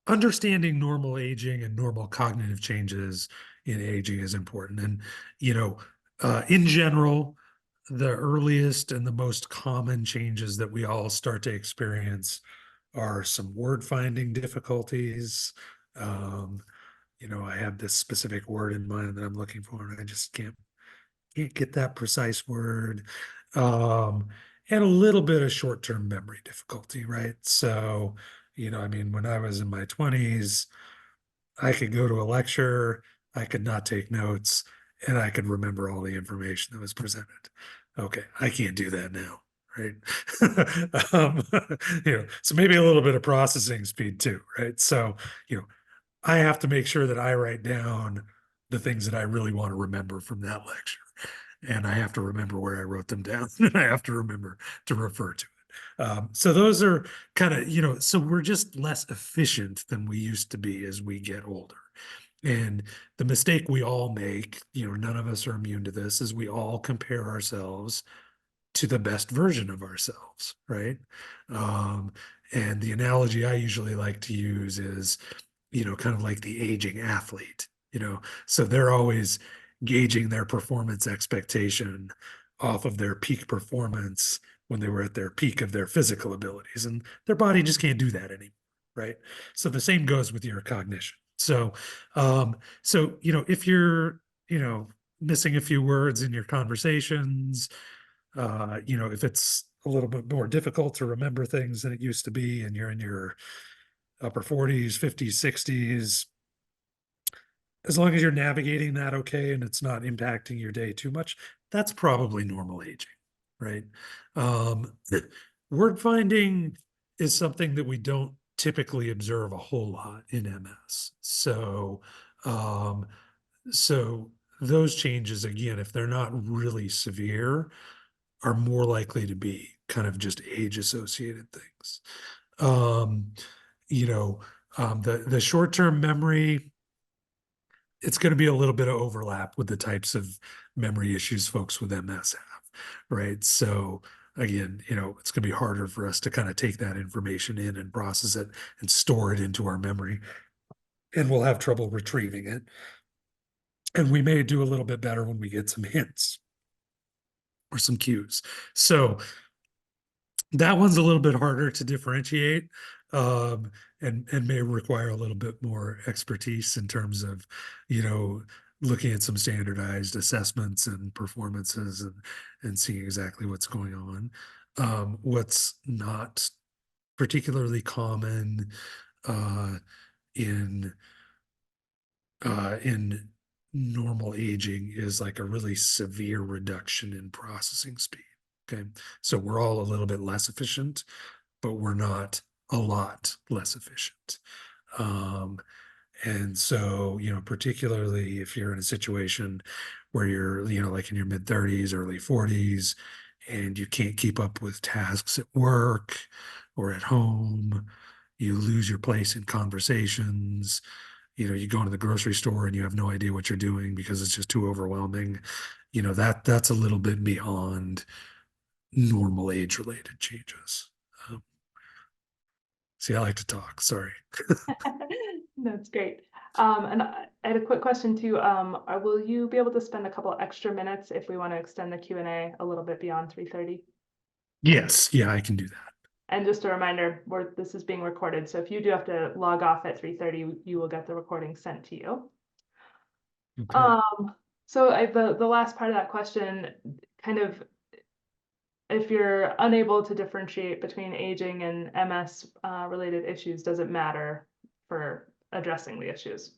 understanding normal aging and normal cognitive changes in aging is important. And, in general, the earliest and the most common changes that we all start to experience are some word finding difficulties. Um, I have this specific word in mind that I'm looking for, and I just can't get that precise word. Um, and a little bit of short-term memory difficulty, right? So, I mean, when I was in my 20s, I could go to a lecture, I could not take notes, and I could remember all the information that was presented. Okay, I can't do that now, right? um, so maybe a little bit of processing speed too, right? So, I have to make sure that I write down the things that I really want to remember from that lecture. And I have to remember where I wrote them down, and I have to remember to refer to it. So those are kind of, so we're just less efficient than we used to be as we get older. And the mistake we all make, none of us are immune to this, is we all compare ourselves to the best version of ourselves, right? Um, and the analogy I usually like to use is, kind of like the aging athlete, so they're always gauging their performance expectation off of their peak performance when they were at their peak of their physical abilities, and their body just can't do that anymore, right? So the same goes with your cognition. So if you're, missing a few words in your conversations, if it's a little bit more difficult to remember things than it used to be, and you're in your upper 40s, 50s, 60s, as long as you're navigating that okay and it's not impacting your day too much, that's probably normal aging, right? Um, word finding is something that we don't typically observe a whole lot in MS. Um, so those changes, again, if they're not really severe, are more likely to be kind of just age associated things. Um, you know, the short-term memory, it's going to be a little bit of overlap with the types of memory issues folks with MS have, right? So again, it's going to be harder for us to kind of take that information in and process it and store it into our memory, and we'll have trouble retrieving it. And we may do a little bit better when we get some hints or some cues. So that one's a little bit harder to differentiate, and may require a little bit more expertise in terms of, looking at some standardized assessments and performances, and seeing exactly what's going on. What's not particularly common uh, in in normal aging is like a really severe reduction in processing speed. Okay, so we're all a little bit less efficient, but we're not a lot less efficient. Um, And so, particularly if you're in a situation where you're, like in your mid 30s, early 40s, and you can't keep up with tasks at work or at home, you lose your place in conversations. You go into the grocery store and you have no idea what you're doing because it's just too overwhelming. That's a little bit beyond normal age-related changes. Um, See, I like to talk. Sorry. That's great. And I had a quick question too. Will you be able to spend a couple extra minutes if we want to extend the Q&A a little bit beyond 3:30? Yes, yeah, I can do that. And just a reminder, this is being recorded, so if you do have to log off at 3:30, you will get the recording sent to you. Okay. So the last part of that question, kind of, if you're unable to differentiate between aging and MS related issues, does it matter for addressing the issues?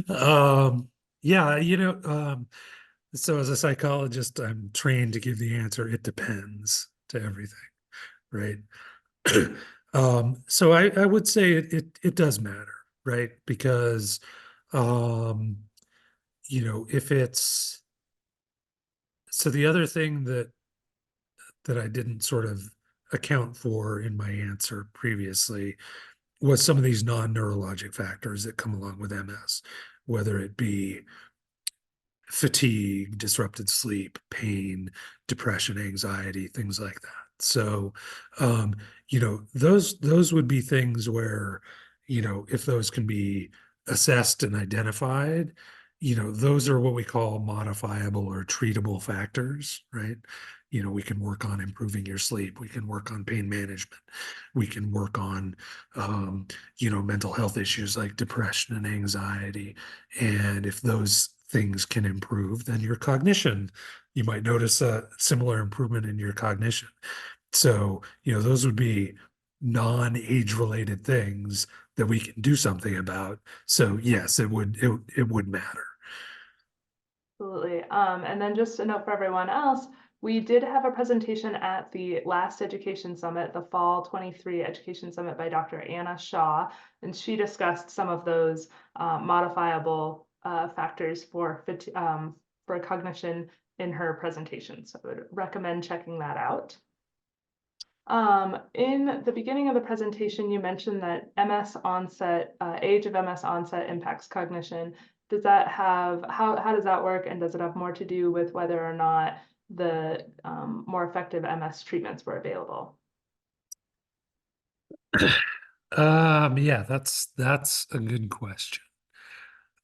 Um, yeah, so as a psychologist, I'm trained to give the answer, it depends to everything, right? So I would say it does matter, right? Because um, if it's so the other thing that I didn't sort of account for in my answer previously was some of these non-neurologic factors that come along with MS, whether it be fatigue, disrupted sleep, pain, depression, anxiety, things like that. So, those would be things where, if those can be assessed and identified, those are what we call modifiable or treatable factors, right? We can work on improving your sleep. We can work on pain management. We can work on, mental health issues like depression and anxiety. And if those things can improve, then your cognition, you might notice a similar improvement in your cognition. So, those would be non-age related things that we can do something about. So yes, it would matter. Absolutely. And then just a note for everyone else, we did have a presentation at the last Education Summit, the Fall 23 Education Summit by Dr. Anna Shaw, and she discussed some of those modifiable factors for cognition in her presentation. So I would recommend checking that out. In the beginning of the presentation, you mentioned that MS onset, age of MS onset impacts cognition. Does that how does that work? And does it have more to do with whether or not the more effective MS treatments were available? Yeah, that's a good question.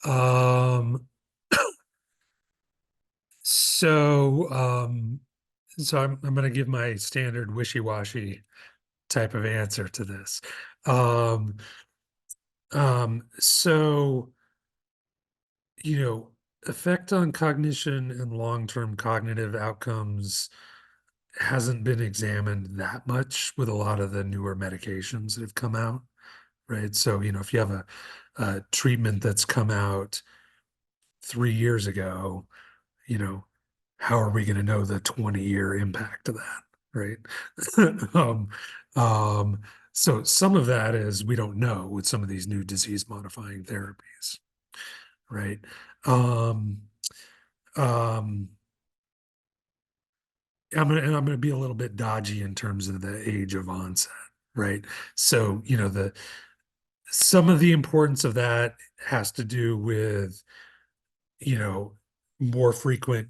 Um, so I'm going to give my standard wishy-washy type of answer to this. Um, so effect on cognition and long-term cognitive outcomes hasn't been examined that much with a lot of the newer medications that have come out, right? So, if you have a treatment that's come out 3 years ago, you know, how are we going to know the 20-year impact of that, right? um, um, so some of that is we don't know with some of these new disease modifying therapies, right? Um, um, I'm gonna be a little bit dodgy in terms of the age of onset, right? So, some of the importance of that has to do with, you know, more frequent,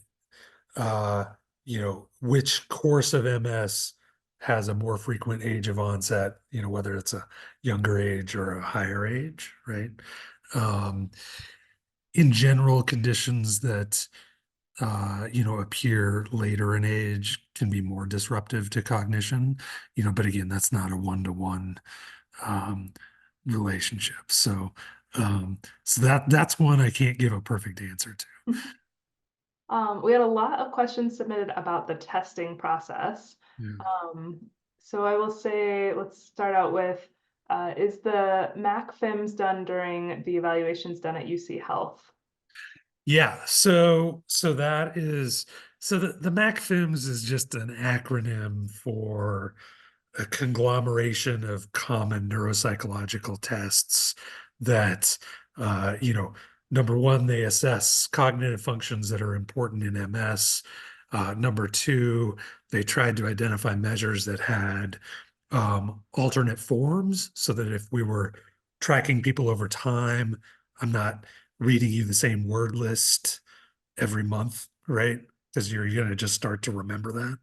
uh, which course of MS has a more frequent age of onset, whether it's a younger age or a higher age, right? Um, in general, conditions that appear later in age can be more disruptive to cognition, but again, that's not a one-to-one um, relationship. So that's one I can't give a perfect answer to. We had a lot of questions submitted about the testing process. Yeah. Um, so I will say, let's start out with, is the MAC FIMS done during the evaluations done at UC Health? Yeah, so that is so the MAC FIMS is just an acronym for a conglomeration of common neuropsychological tests that, you know, number one, they assess cognitive functions that are important in MS. Number two, they tried to identify measures that had alternate forms so that if we were tracking people over time, I'm not reading you the same word list every month, right? Because you're going to just start to remember that.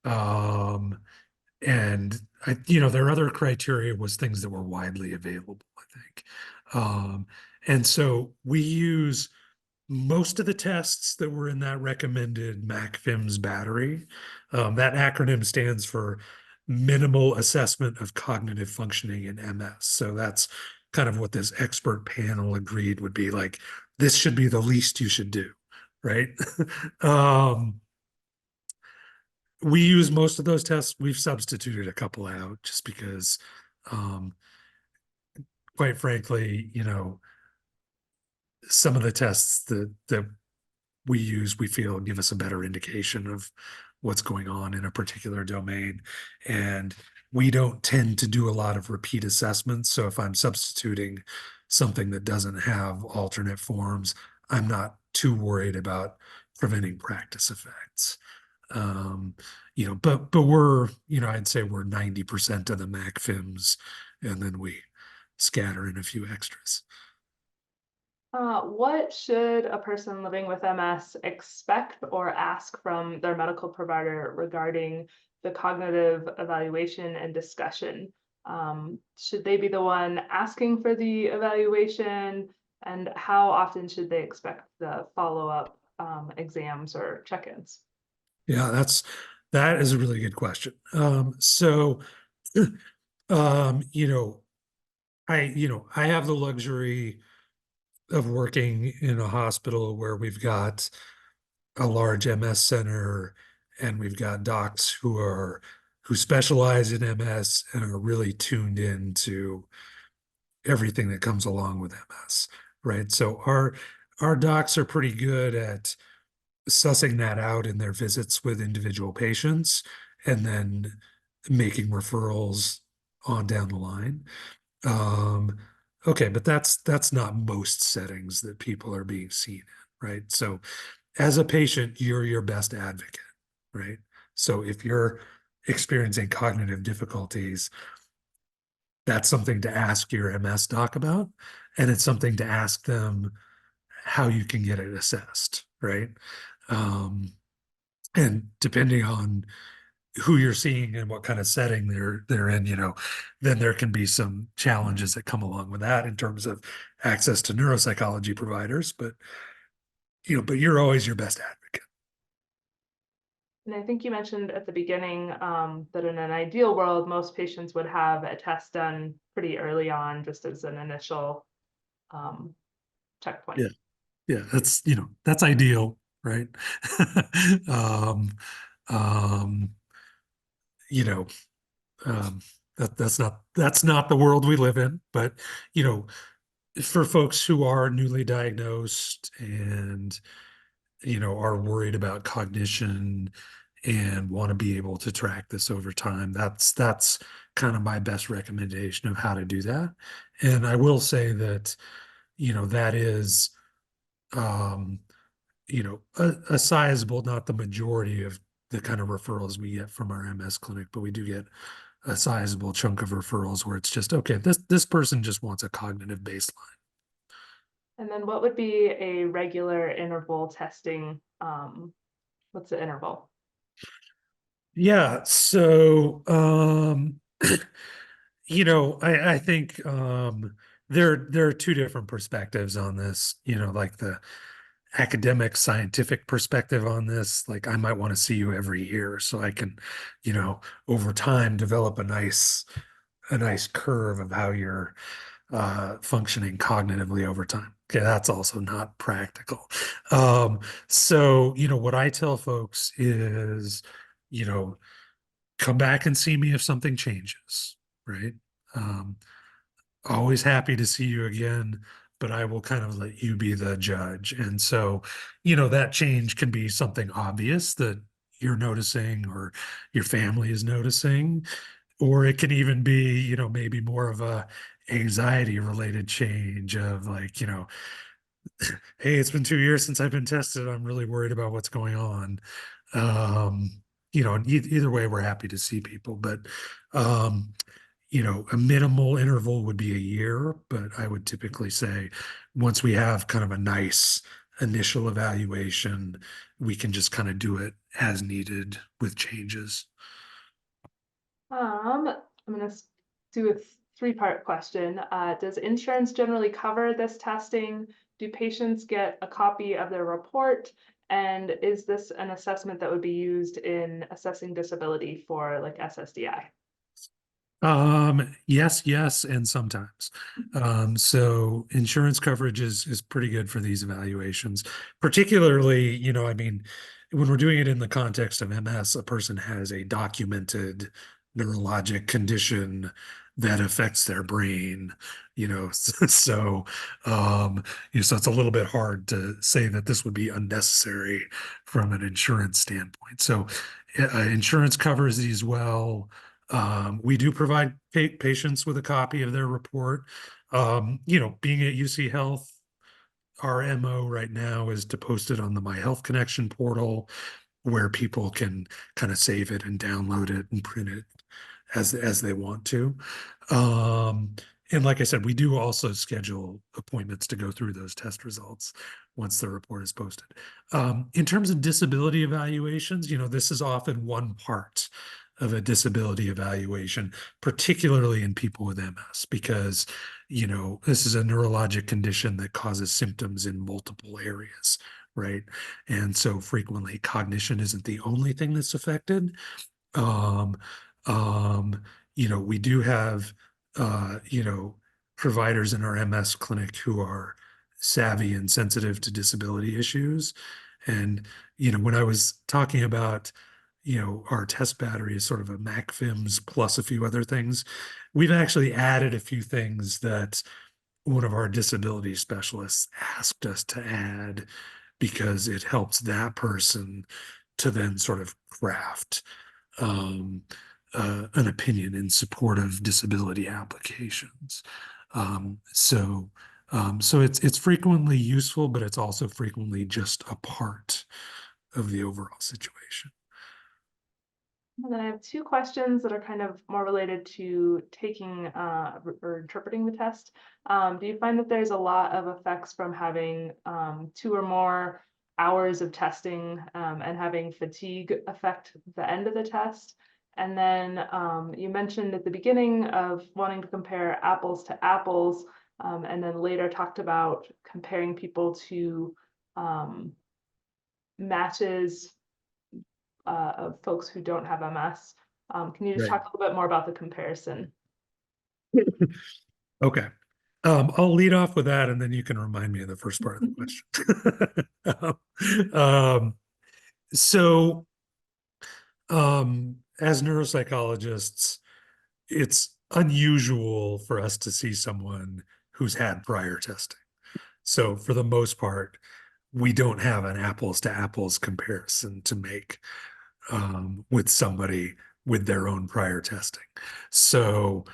Um, and their other criteria was things that were widely available, I think. Um, and so we use most of the tests that were in that recommended MAC-FIMS battery. That acronym stands for Minimal Assessment of Cognitive Functioning in MS. So that's kind of what this expert panel agreed would be like, this should be the least you should do, right? um, we use most of those tests. We've substituted a couple out just because, um, quite frankly, some of the tests that we use, we feel give us a better indication of what's going on in a particular domain. And we don't tend to do a lot of repeat assessments. So if I'm substituting something that doesn't have alternate forms, I'm not too worried about preventing practice effects. Um, but we're, I'd say we're 90% of the MAC-FIMS, and then we scatter in a few extras. What should a person living with MS expect or ask from their medical provider regarding the cognitive evaluation and discussion? Should they be the one asking for the evaluation? And how often should they expect the follow-up exams or check-ins? Yeah, that is a really good question. So, um, you know, I have the luxury of working in a hospital where we've got a large MS center and we've got docs who specialize in MS and are really tuned in to everything that comes along with MS, right? So our docs are pretty good at sussing that out in their visits with individual patients and then making referrals on down the line. Um, okay, but that's not most settings that people are being seen in, right? So as a patient, you're your best advocate, right? So if you're experiencing cognitive difficulties, that's something to ask your MS doc about, and it's something to ask them how you can get it assessed, right? Um, and depending on who you're seeing and what kind of setting they're in, then there can be some challenges that come along with that in terms of access to neuropsychology providers. But you're always your best advocate. And I think you mentioned at the beginning that in an ideal world, most patients would have a test done pretty early on, just as an initial um, checkpoint. Yeah, yeah, that's ideal, right? um, um, you know, um, that's not the world we live in, but you know, for folks who are newly diagnosed and are worried about cognition and want to be able to track this over time, that's kind of my best recommendation of how to do that. And I will say that that is um a sizable, not the majority of the kind of referrals we get from our MS clinic, but we do get a sizable chunk of referrals where it's just, okay, this person just wants a cognitive baseline. And then what would be a regular interval testing? What's the interval? Yeah, so I think there are two different perspectives on this, like the academic scientific perspective on this. Like I might want to see you every year so I can, over time develop a nice curve of how you're functioning cognitively over time. Okay, that's also not practical. So, what I tell folks is, you know, come back and see me if something changes, right? Um, Always happy to see you again, but I will kind of let you be the judge. And so, that change can be something obvious that you're noticing or your family is noticing, or it can even be, maybe more of a anxiety related change of like, hey, it's been 2 years since I've been tested. I'm really worried about what's going on. Um, and either way, we're happy to see people, but um, a minimal interval would be a year, but I would typically say once we have kind of a nice initial evaluation, we can just kind of do it as needed with changes. I'm gonna do a three-part question. Does insurance generally cover this testing? Do patients get a copy of their report? And is this an assessment that would be used in assessing disability for like SSDI? Yes, yes, and sometimes. So insurance coverage is pretty good for these evaluations, particularly, I mean, when we're doing it in the context of MS, a person has a documented neurologic condition that affects their brain, so so it's a little bit hard to say that this would be unnecessary from an insurance standpoint. So insurance covers these well. We do provide patients with a copy of their report. Being at UC Health, our MO right now is to post it on the My Health Connection portal where people can kind of save it and download it and print it as they want to. Um, and like I said, we do also schedule appointments to go through those test results once the report is posted. In terms of disability evaluations, this is often one part of a disability evaluation, particularly in people with MS, because, this is a neurologic condition that causes symptoms in multiple areas, right? And so frequently cognition isn't the only thing that's affected. Um, we do have, providers in our MS clinic who are savvy and sensitive to disability issues. And, when I was talking about, our test battery is sort of a MacFIMS plus a few other things, we've actually added a few things that one of our disability specialists asked us to add because it helps that person to then sort of craft um, an opinion in support of disability applications. So it's frequently useful, but it's also frequently just a part of the overall situation. And then I have two questions that are kind of more related to taking or interpreting the test. Do you find that there's a lot of effects from having two or more hours of testing and having fatigue affect the end of the test? And then you mentioned at the beginning of wanting to compare apples to apples, and then later talked about comparing people to matches of folks who don't have MS. Can you just Right. talk a little bit more about the comparison? Okay. I'll lead off with that, and then you can remind me of the first part of the question. So, as neuropsychologists, it's unusual for us to see someone who's had prior testing. So, for the most part, we don't have an apples to apples comparison to make with somebody with their own prior testing. So,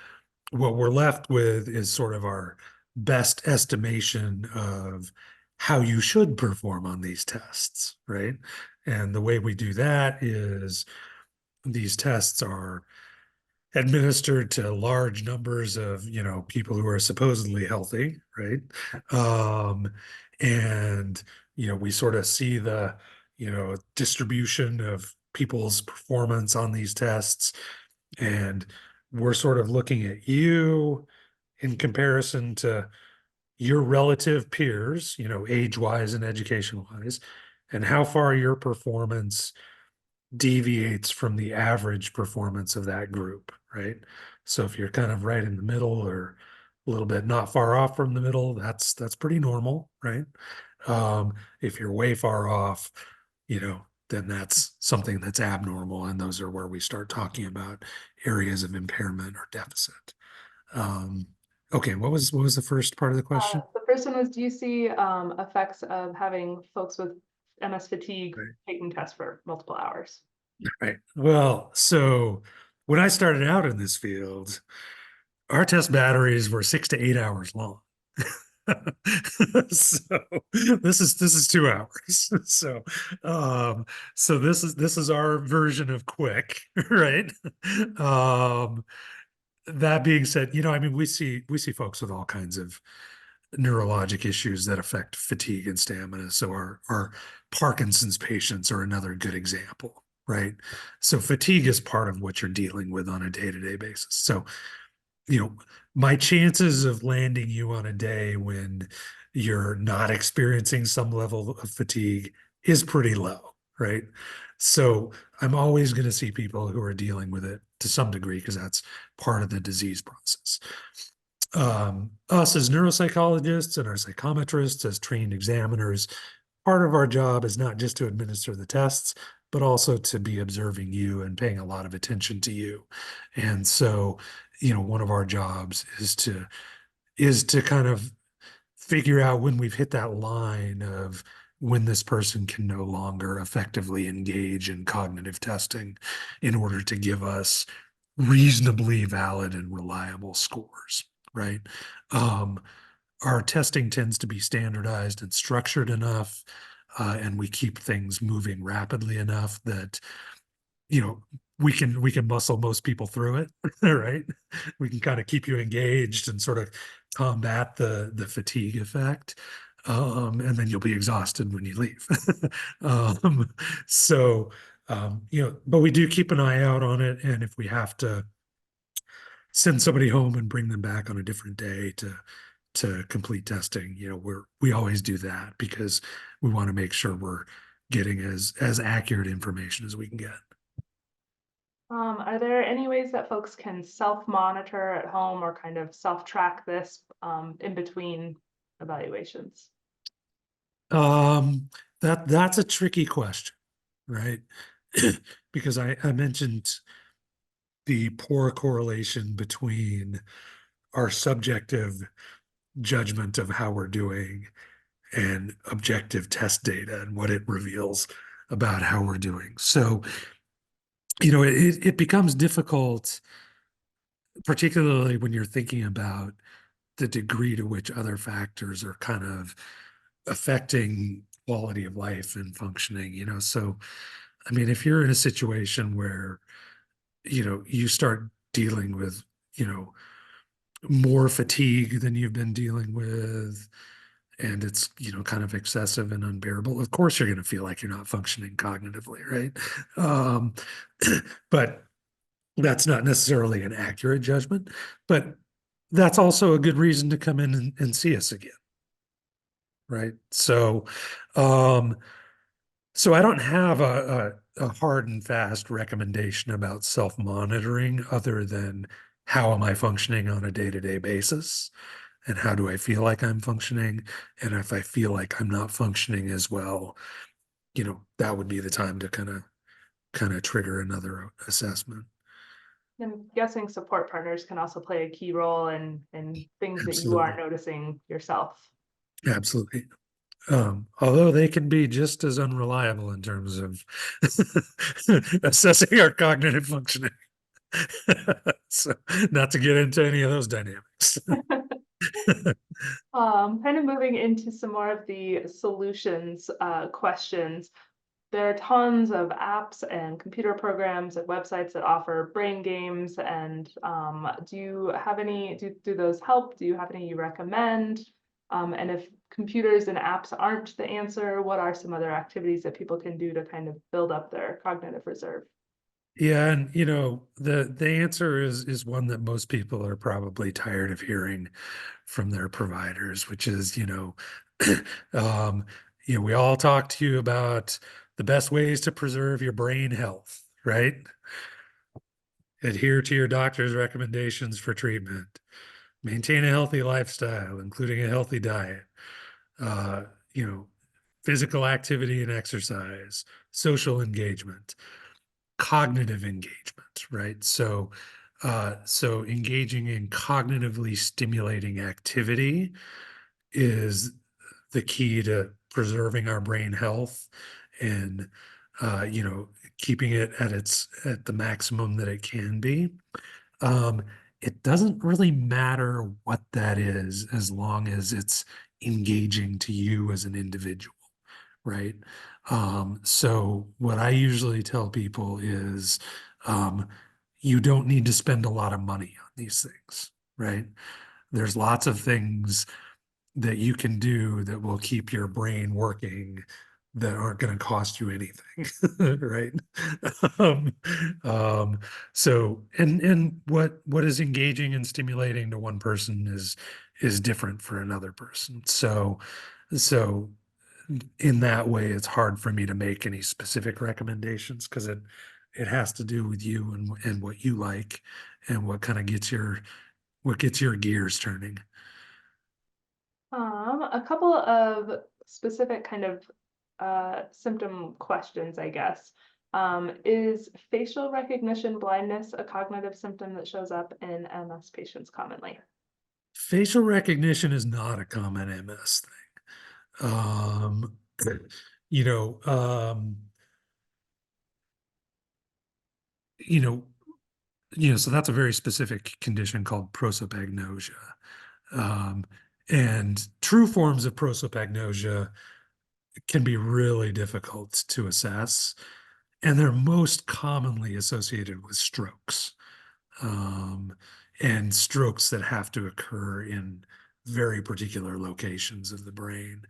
what we're left with is sort of our best estimation of how you should perform on these tests, right? And the way we do that is these tests are administered to large numbers of people who are supposedly healthy, right? um and we sort of see the distribution of people's performance on these tests, and we're sort of looking at you in comparison to your relative peers, age wise and education wise, and how far your performance deviates from the average performance of that group, right? So if you're kind of right in the middle or a little bit not far off from the middle, that's pretty normal, right? If you're way far off, then that's something that's abnormal, and those are where we start talking about areas of impairment or deficit. Um, okay, what was the first part of the question? The first one was, do you see effects of having folks with MS fatigue Right. taking tests for multiple hours? Right. Well, so when I started out in this field, our test batteries were 6 to 8 hours long. So this is 2 hours. So um so this is our version of quick, right? Um that being said, I mean we see folks with all kinds of neurologic issues that affect fatigue and stamina. So our Parkinson's patients are another good example, right? So fatigue is part of what you're dealing with on a day-to-day basis. So, you know, my chances of landing you on a day when you're not experiencing some level of fatigue is pretty low, right? So I'm always going to see people who are dealing with it to some degree because that's part of the disease process. Us as neuropsychologists and our psychometrists as trained examiners, part of our job is not just to administer the tests, but also to be observing you and paying a lot of attention to you. And so, one of our jobs is to kind of figure out when we've hit that line of when this person can no longer effectively engage in cognitive testing in order to give us reasonably valid and reliable scores, right? Um, our testing tends to be standardized and structured enough, and we keep things moving rapidly enough that we can muscle most people through it, right? We can kind of keep you engaged and sort of combat the fatigue effect. And then you'll be exhausted when you leave. um, so but we do keep an eye out on it, and if we have to send somebody home and bring them back on a different day to complete testing, we always do that because we want to make sure we're getting as accurate information as we can get. Are there any ways that folks can self-monitor at home or kind of self-track this in between evaluations? Um, that's a tricky question, right? Because I mentioned the poor correlation between our subjective judgment of how we're doing and objective test data and what it reveals about how we're doing. So, it becomes difficult, particularly when you're thinking about the degree to which other factors are kind of affecting quality of life and functioning. So I mean, if you're in a situation where you start dealing with you know more fatigue than you've been dealing with, and it's kind of excessive and unbearable, of course you're going to feel like you're not functioning cognitively, right? um but that's not necessarily an accurate judgment, but that's also a good reason to come in and see us again, right? Um so I don't have a hard and fast recommendation about self-monitoring other than how am I functioning on a day-to-day basis, and how do I feel like I'm functioning? And if I feel like I'm not functioning as well, that would be the time to kind of trigger another assessment. I'm guessing support partners can also play a key role in things that you aren't Absolutely. noticing yourself. Absolutely. Although they can be just as unreliable in terms of assessing our cognitive functioning. So, not to get into any of those dynamics. Kind of moving into some more of the solutions questions. There are tons of apps and computer programs and websites that offer brain games. And do you have any, do those help? Do you have any you recommend? And if computers and apps aren't the answer, what are some other activities that people can do to kind of build up their cognitive reserve? Yeah, and the answer is one that most people are probably tired of hearing from their providers, which is, um, we all talk to you about the best ways to preserve your brain health, right? Adhere to your doctor's recommendations for treatment. Maintain a healthy lifestyle, including a healthy diet. Uh, you know, Physical activity and exercise, social engagement, cognitive engagement, right? So engaging in cognitively stimulating activity is the key to preserving our brain health and keeping it at the maximum that it can be. Um, it doesn't really matter what that is as long as it's engaging to you as an individual, right? So what I usually tell people is, um, you don't need to spend a lot of money on these things, right? There's lots of things that you can do that will keep your brain working that aren't going to cost you anything, right? um, um, and what is engaging and stimulating to one person is different for another person. So in that way, it's hard for me to make any specific recommendations because it has to do with you and what you like and what kind of gets your gears turning. A couple of specific kind of symptom questions, I guess. Is facial recognition blindness a cognitive symptom that shows up in MS patients commonly? Facial recognition is not a common MS thing. You know, um, you know, so that's a very specific condition called prosopagnosia. Um, and true forms of prosopagnosia can be really difficult to assess, and they're most commonly associated with strokes, um, and strokes that have to occur in very particular locations of the brain.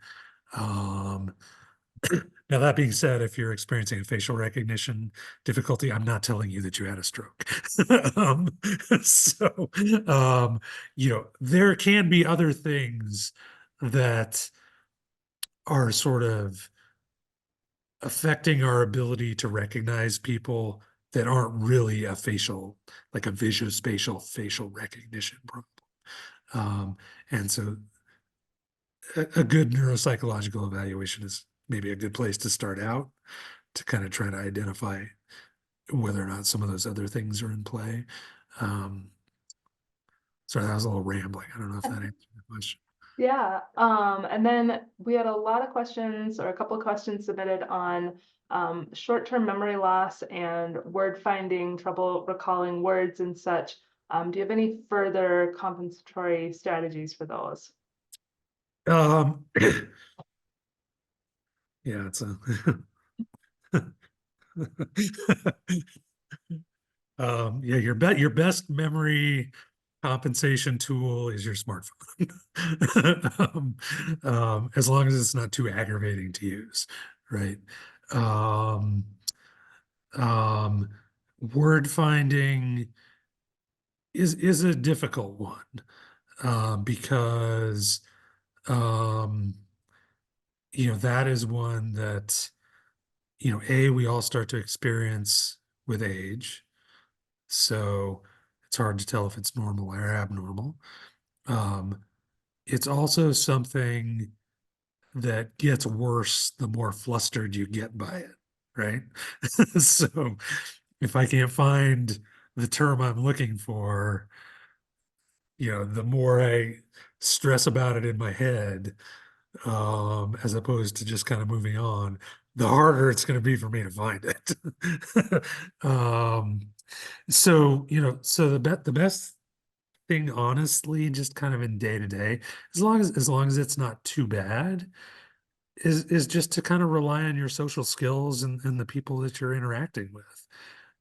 Um, Now, that being said, if you're experiencing a facial recognition difficulty, I'm not telling you that you had a stroke. um, so, there can be other things that are sort of affecting our ability to recognize people that aren't really like a visuospatial facial recognition problem. And so a good neuropsychological evaluation is maybe a good place to start out to kind of try to identify whether or not some of those other things are in play. Um, Sorry, that was a little rambling. I don't know if that answered the question. Yeah, and then we had a lot of questions or a couple of questions submitted on short-term memory loss and word finding, trouble recalling words and such. Do you have any further compensatory strategies for those? Um, yeah, it's a yeah, your best memory compensation tool is your smartphone. As long as it's not too aggravating to use, right? Um, um, Word finding is a difficult one, because um, that is one that we all start to experience with age. So it's hard to tell if it's normal or abnormal. Um, it's also something that gets worse the more flustered you get by it, right? So if I can't find the term I'm looking for, the more I stress about it in my head, as opposed to just kind of moving on, the harder it's going to be for me to find it. um, so the best thing, honestly, just kind of in day to day, as long as it's not too bad, is just to kind of rely on your social skills and the people that you're interacting with.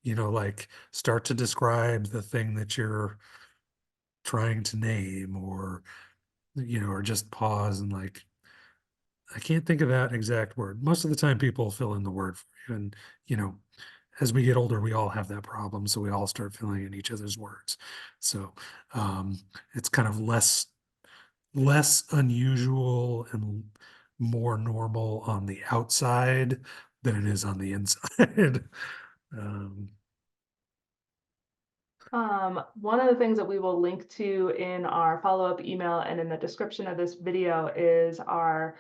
Like start to describe the thing that you're trying to name, or just pause and like, I can't think of that exact word. Most of the time, people fill in the word for you, and you know, as we get older, we all have that problem, so we all start filling in each other's words. So um, it's kind of less unusual and more normal on the outside than it is on the inside. um, One of the things that we will link to in our follow-up email and in the description of this video is our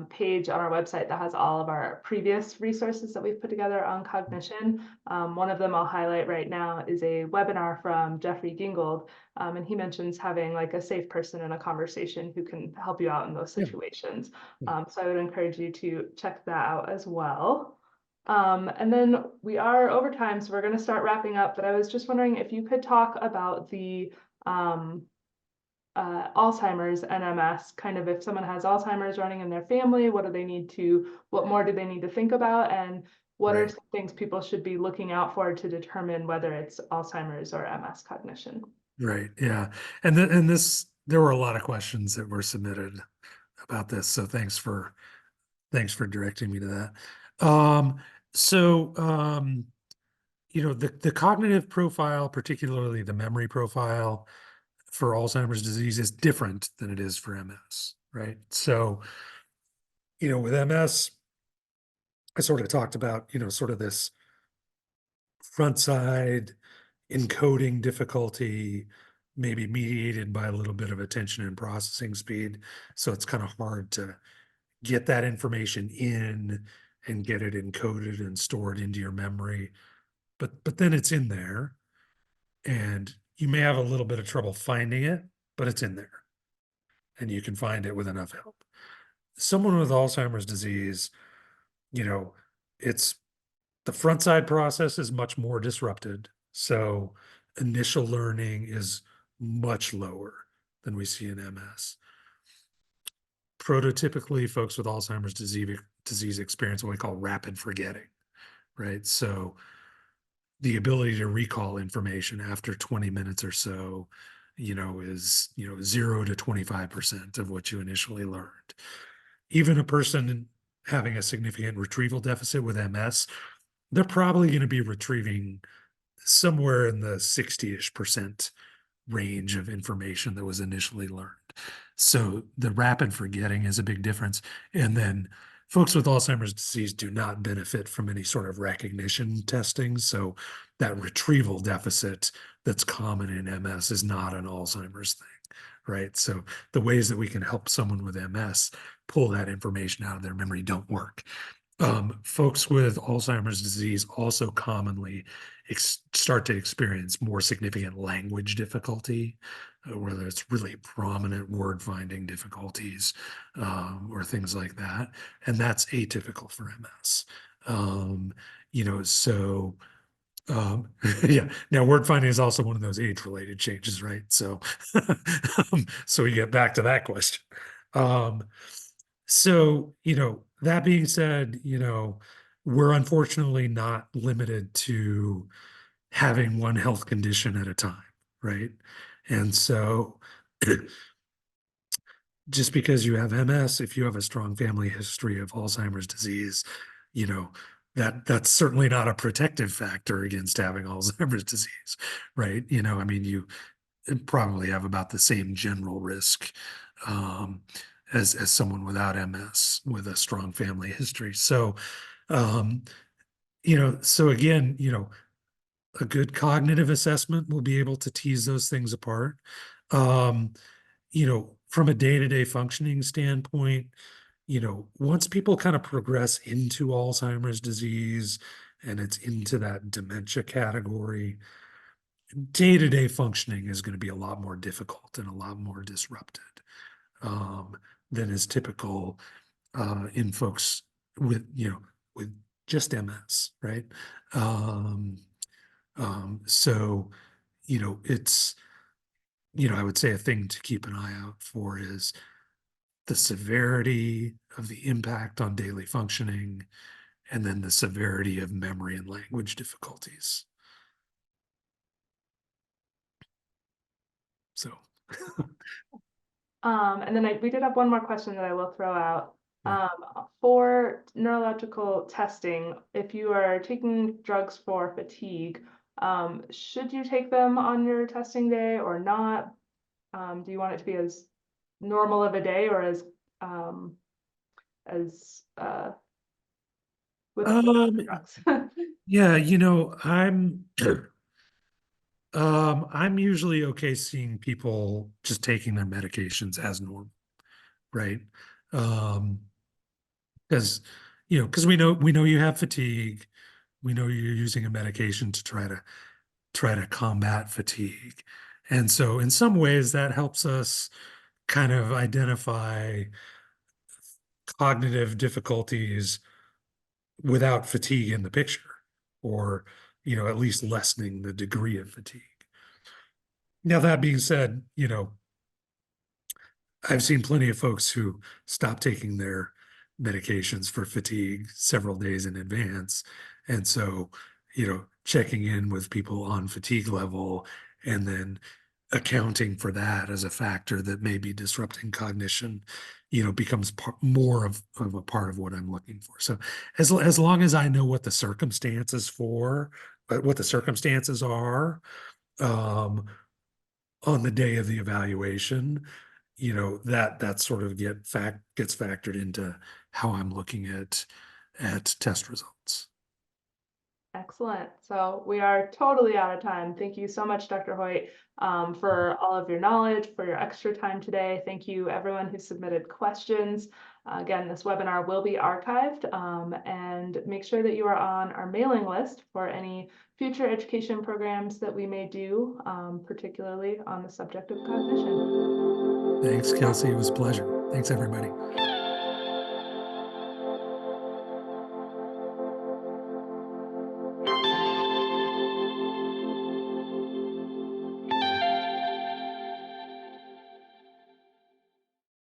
page on our website that has all of our previous resources that we've put together on cognition. One of them I'll highlight right now is a webinar from Jeffrey Gingold, and he mentions having like a safe person in a conversation who can help you out in those yeah, situations. yeah. So I would encourage you to check that out as well. And then we are over time, so we're going to start wrapping up, but I was just wondering if you could talk about the Alzheimer's and MS, kind of if someone has Alzheimer's running in their family, what more do they need to think about? And what are Right. some things people should be looking out for to determine whether it's Alzheimer's or MS cognition? Right. Yeah. And this there were a lot of questions that were submitted about this. So thanks for directing me to that. So the cognitive profile, particularly the memory profile for Alzheimer's disease, is different than it is for MS, right? So, with MS, I sort of talked about, sort of this front side encoding difficulty, maybe mediated by a little bit of attention and processing speed. So it's kind of hard to get that information in and get it encoded and stored into your memory. But then it's in there, and you may have a little bit of trouble finding it, but it's in there, and you can find it with enough help. Someone with Alzheimer's disease, you know, it's the front side process is much more disrupted. So initial learning is much lower than we see in MS. Prototypically, folks with Alzheimer's disease experience what we call rapid forgetting, right? So the ability to recall information after 20 minutes or so, is, 0 to 25% of what you initially learned. Even a person having a significant retrieval deficit with MS, they're probably going to be retrieving somewhere in the 60-ish% range of information that was initially learned. So the rapid forgetting is a big difference. And then folks with Alzheimer's disease do not benefit from any sort of recognition testing. So that retrieval deficit that's common in MS is not an Alzheimer's thing, right? So the ways that we can help someone with MS pull that information out of their memory don't work. Folks with Alzheimer's disease also commonly start to experience more significant language difficulty, whether it's really prominent word finding difficulties, or things like that. And that's atypical for MS. So yeah. Now, word finding is also one of those age-related changes, right? So, so we get back to that question. Um, so, that being said, we're unfortunately not limited to having one health condition at a time, right? And so just because you have MS, if you have a strong family history of Alzheimer's disease, you know, that's certainly not a protective factor against having Alzheimer's disease, right? I mean, you probably have about the same general risk um, as someone without MS with a strong family history. So, um, so again, a good cognitive assessment will be able to tease those things apart. Um, from a day-to-day functioning standpoint, once people kind of progress into Alzheimer's disease and it's into that dementia category, day-to-day functioning is going to be a lot more difficult and a lot more disrupted um, than is typical in folks with just MS, right? Um, so, it's, I would say a thing to keep an eye out for is the severity of the impact on daily functioning, and then the severity of memory and language difficulties. So, And then we did have one more question that I will throw out. yeah. For neurological testing, if you are taking drugs for fatigue, should you take them on your testing day or not? Do you want it to be as normal of a day or um, as with other Um, drugs? yeah, I'm usually okay seeing people just taking their medications as normal, right? Um, because we know you have fatigue, we know you're using a medication to try to combat fatigue. And so in some ways that helps us kind of identify cognitive difficulties without fatigue in the picture, or, at least lessening the degree of fatigue. Now, that being said, I've seen plenty of folks who stop taking their medications for fatigue several days in advance. And so, checking in with people on fatigue level and then accounting for that as a factor that may be disrupting cognition, becomes more of a part of what I'm looking for. So as long as I know what the circumstances are, um, on the day of the evaluation, that sort of gets factored into how I'm looking at test results. Excellent. So we are totally out of time. Thank you so much, Dr. Hoyt, for all of your knowledge, for your extra time today. Thank you, everyone who submitted questions. Again, this webinar will be archived, and make sure that you are on our mailing list for any future education programs that we may do, particularly on the subject of cognition. Thanks, Kelsey. It was a pleasure. Thanks, everybody.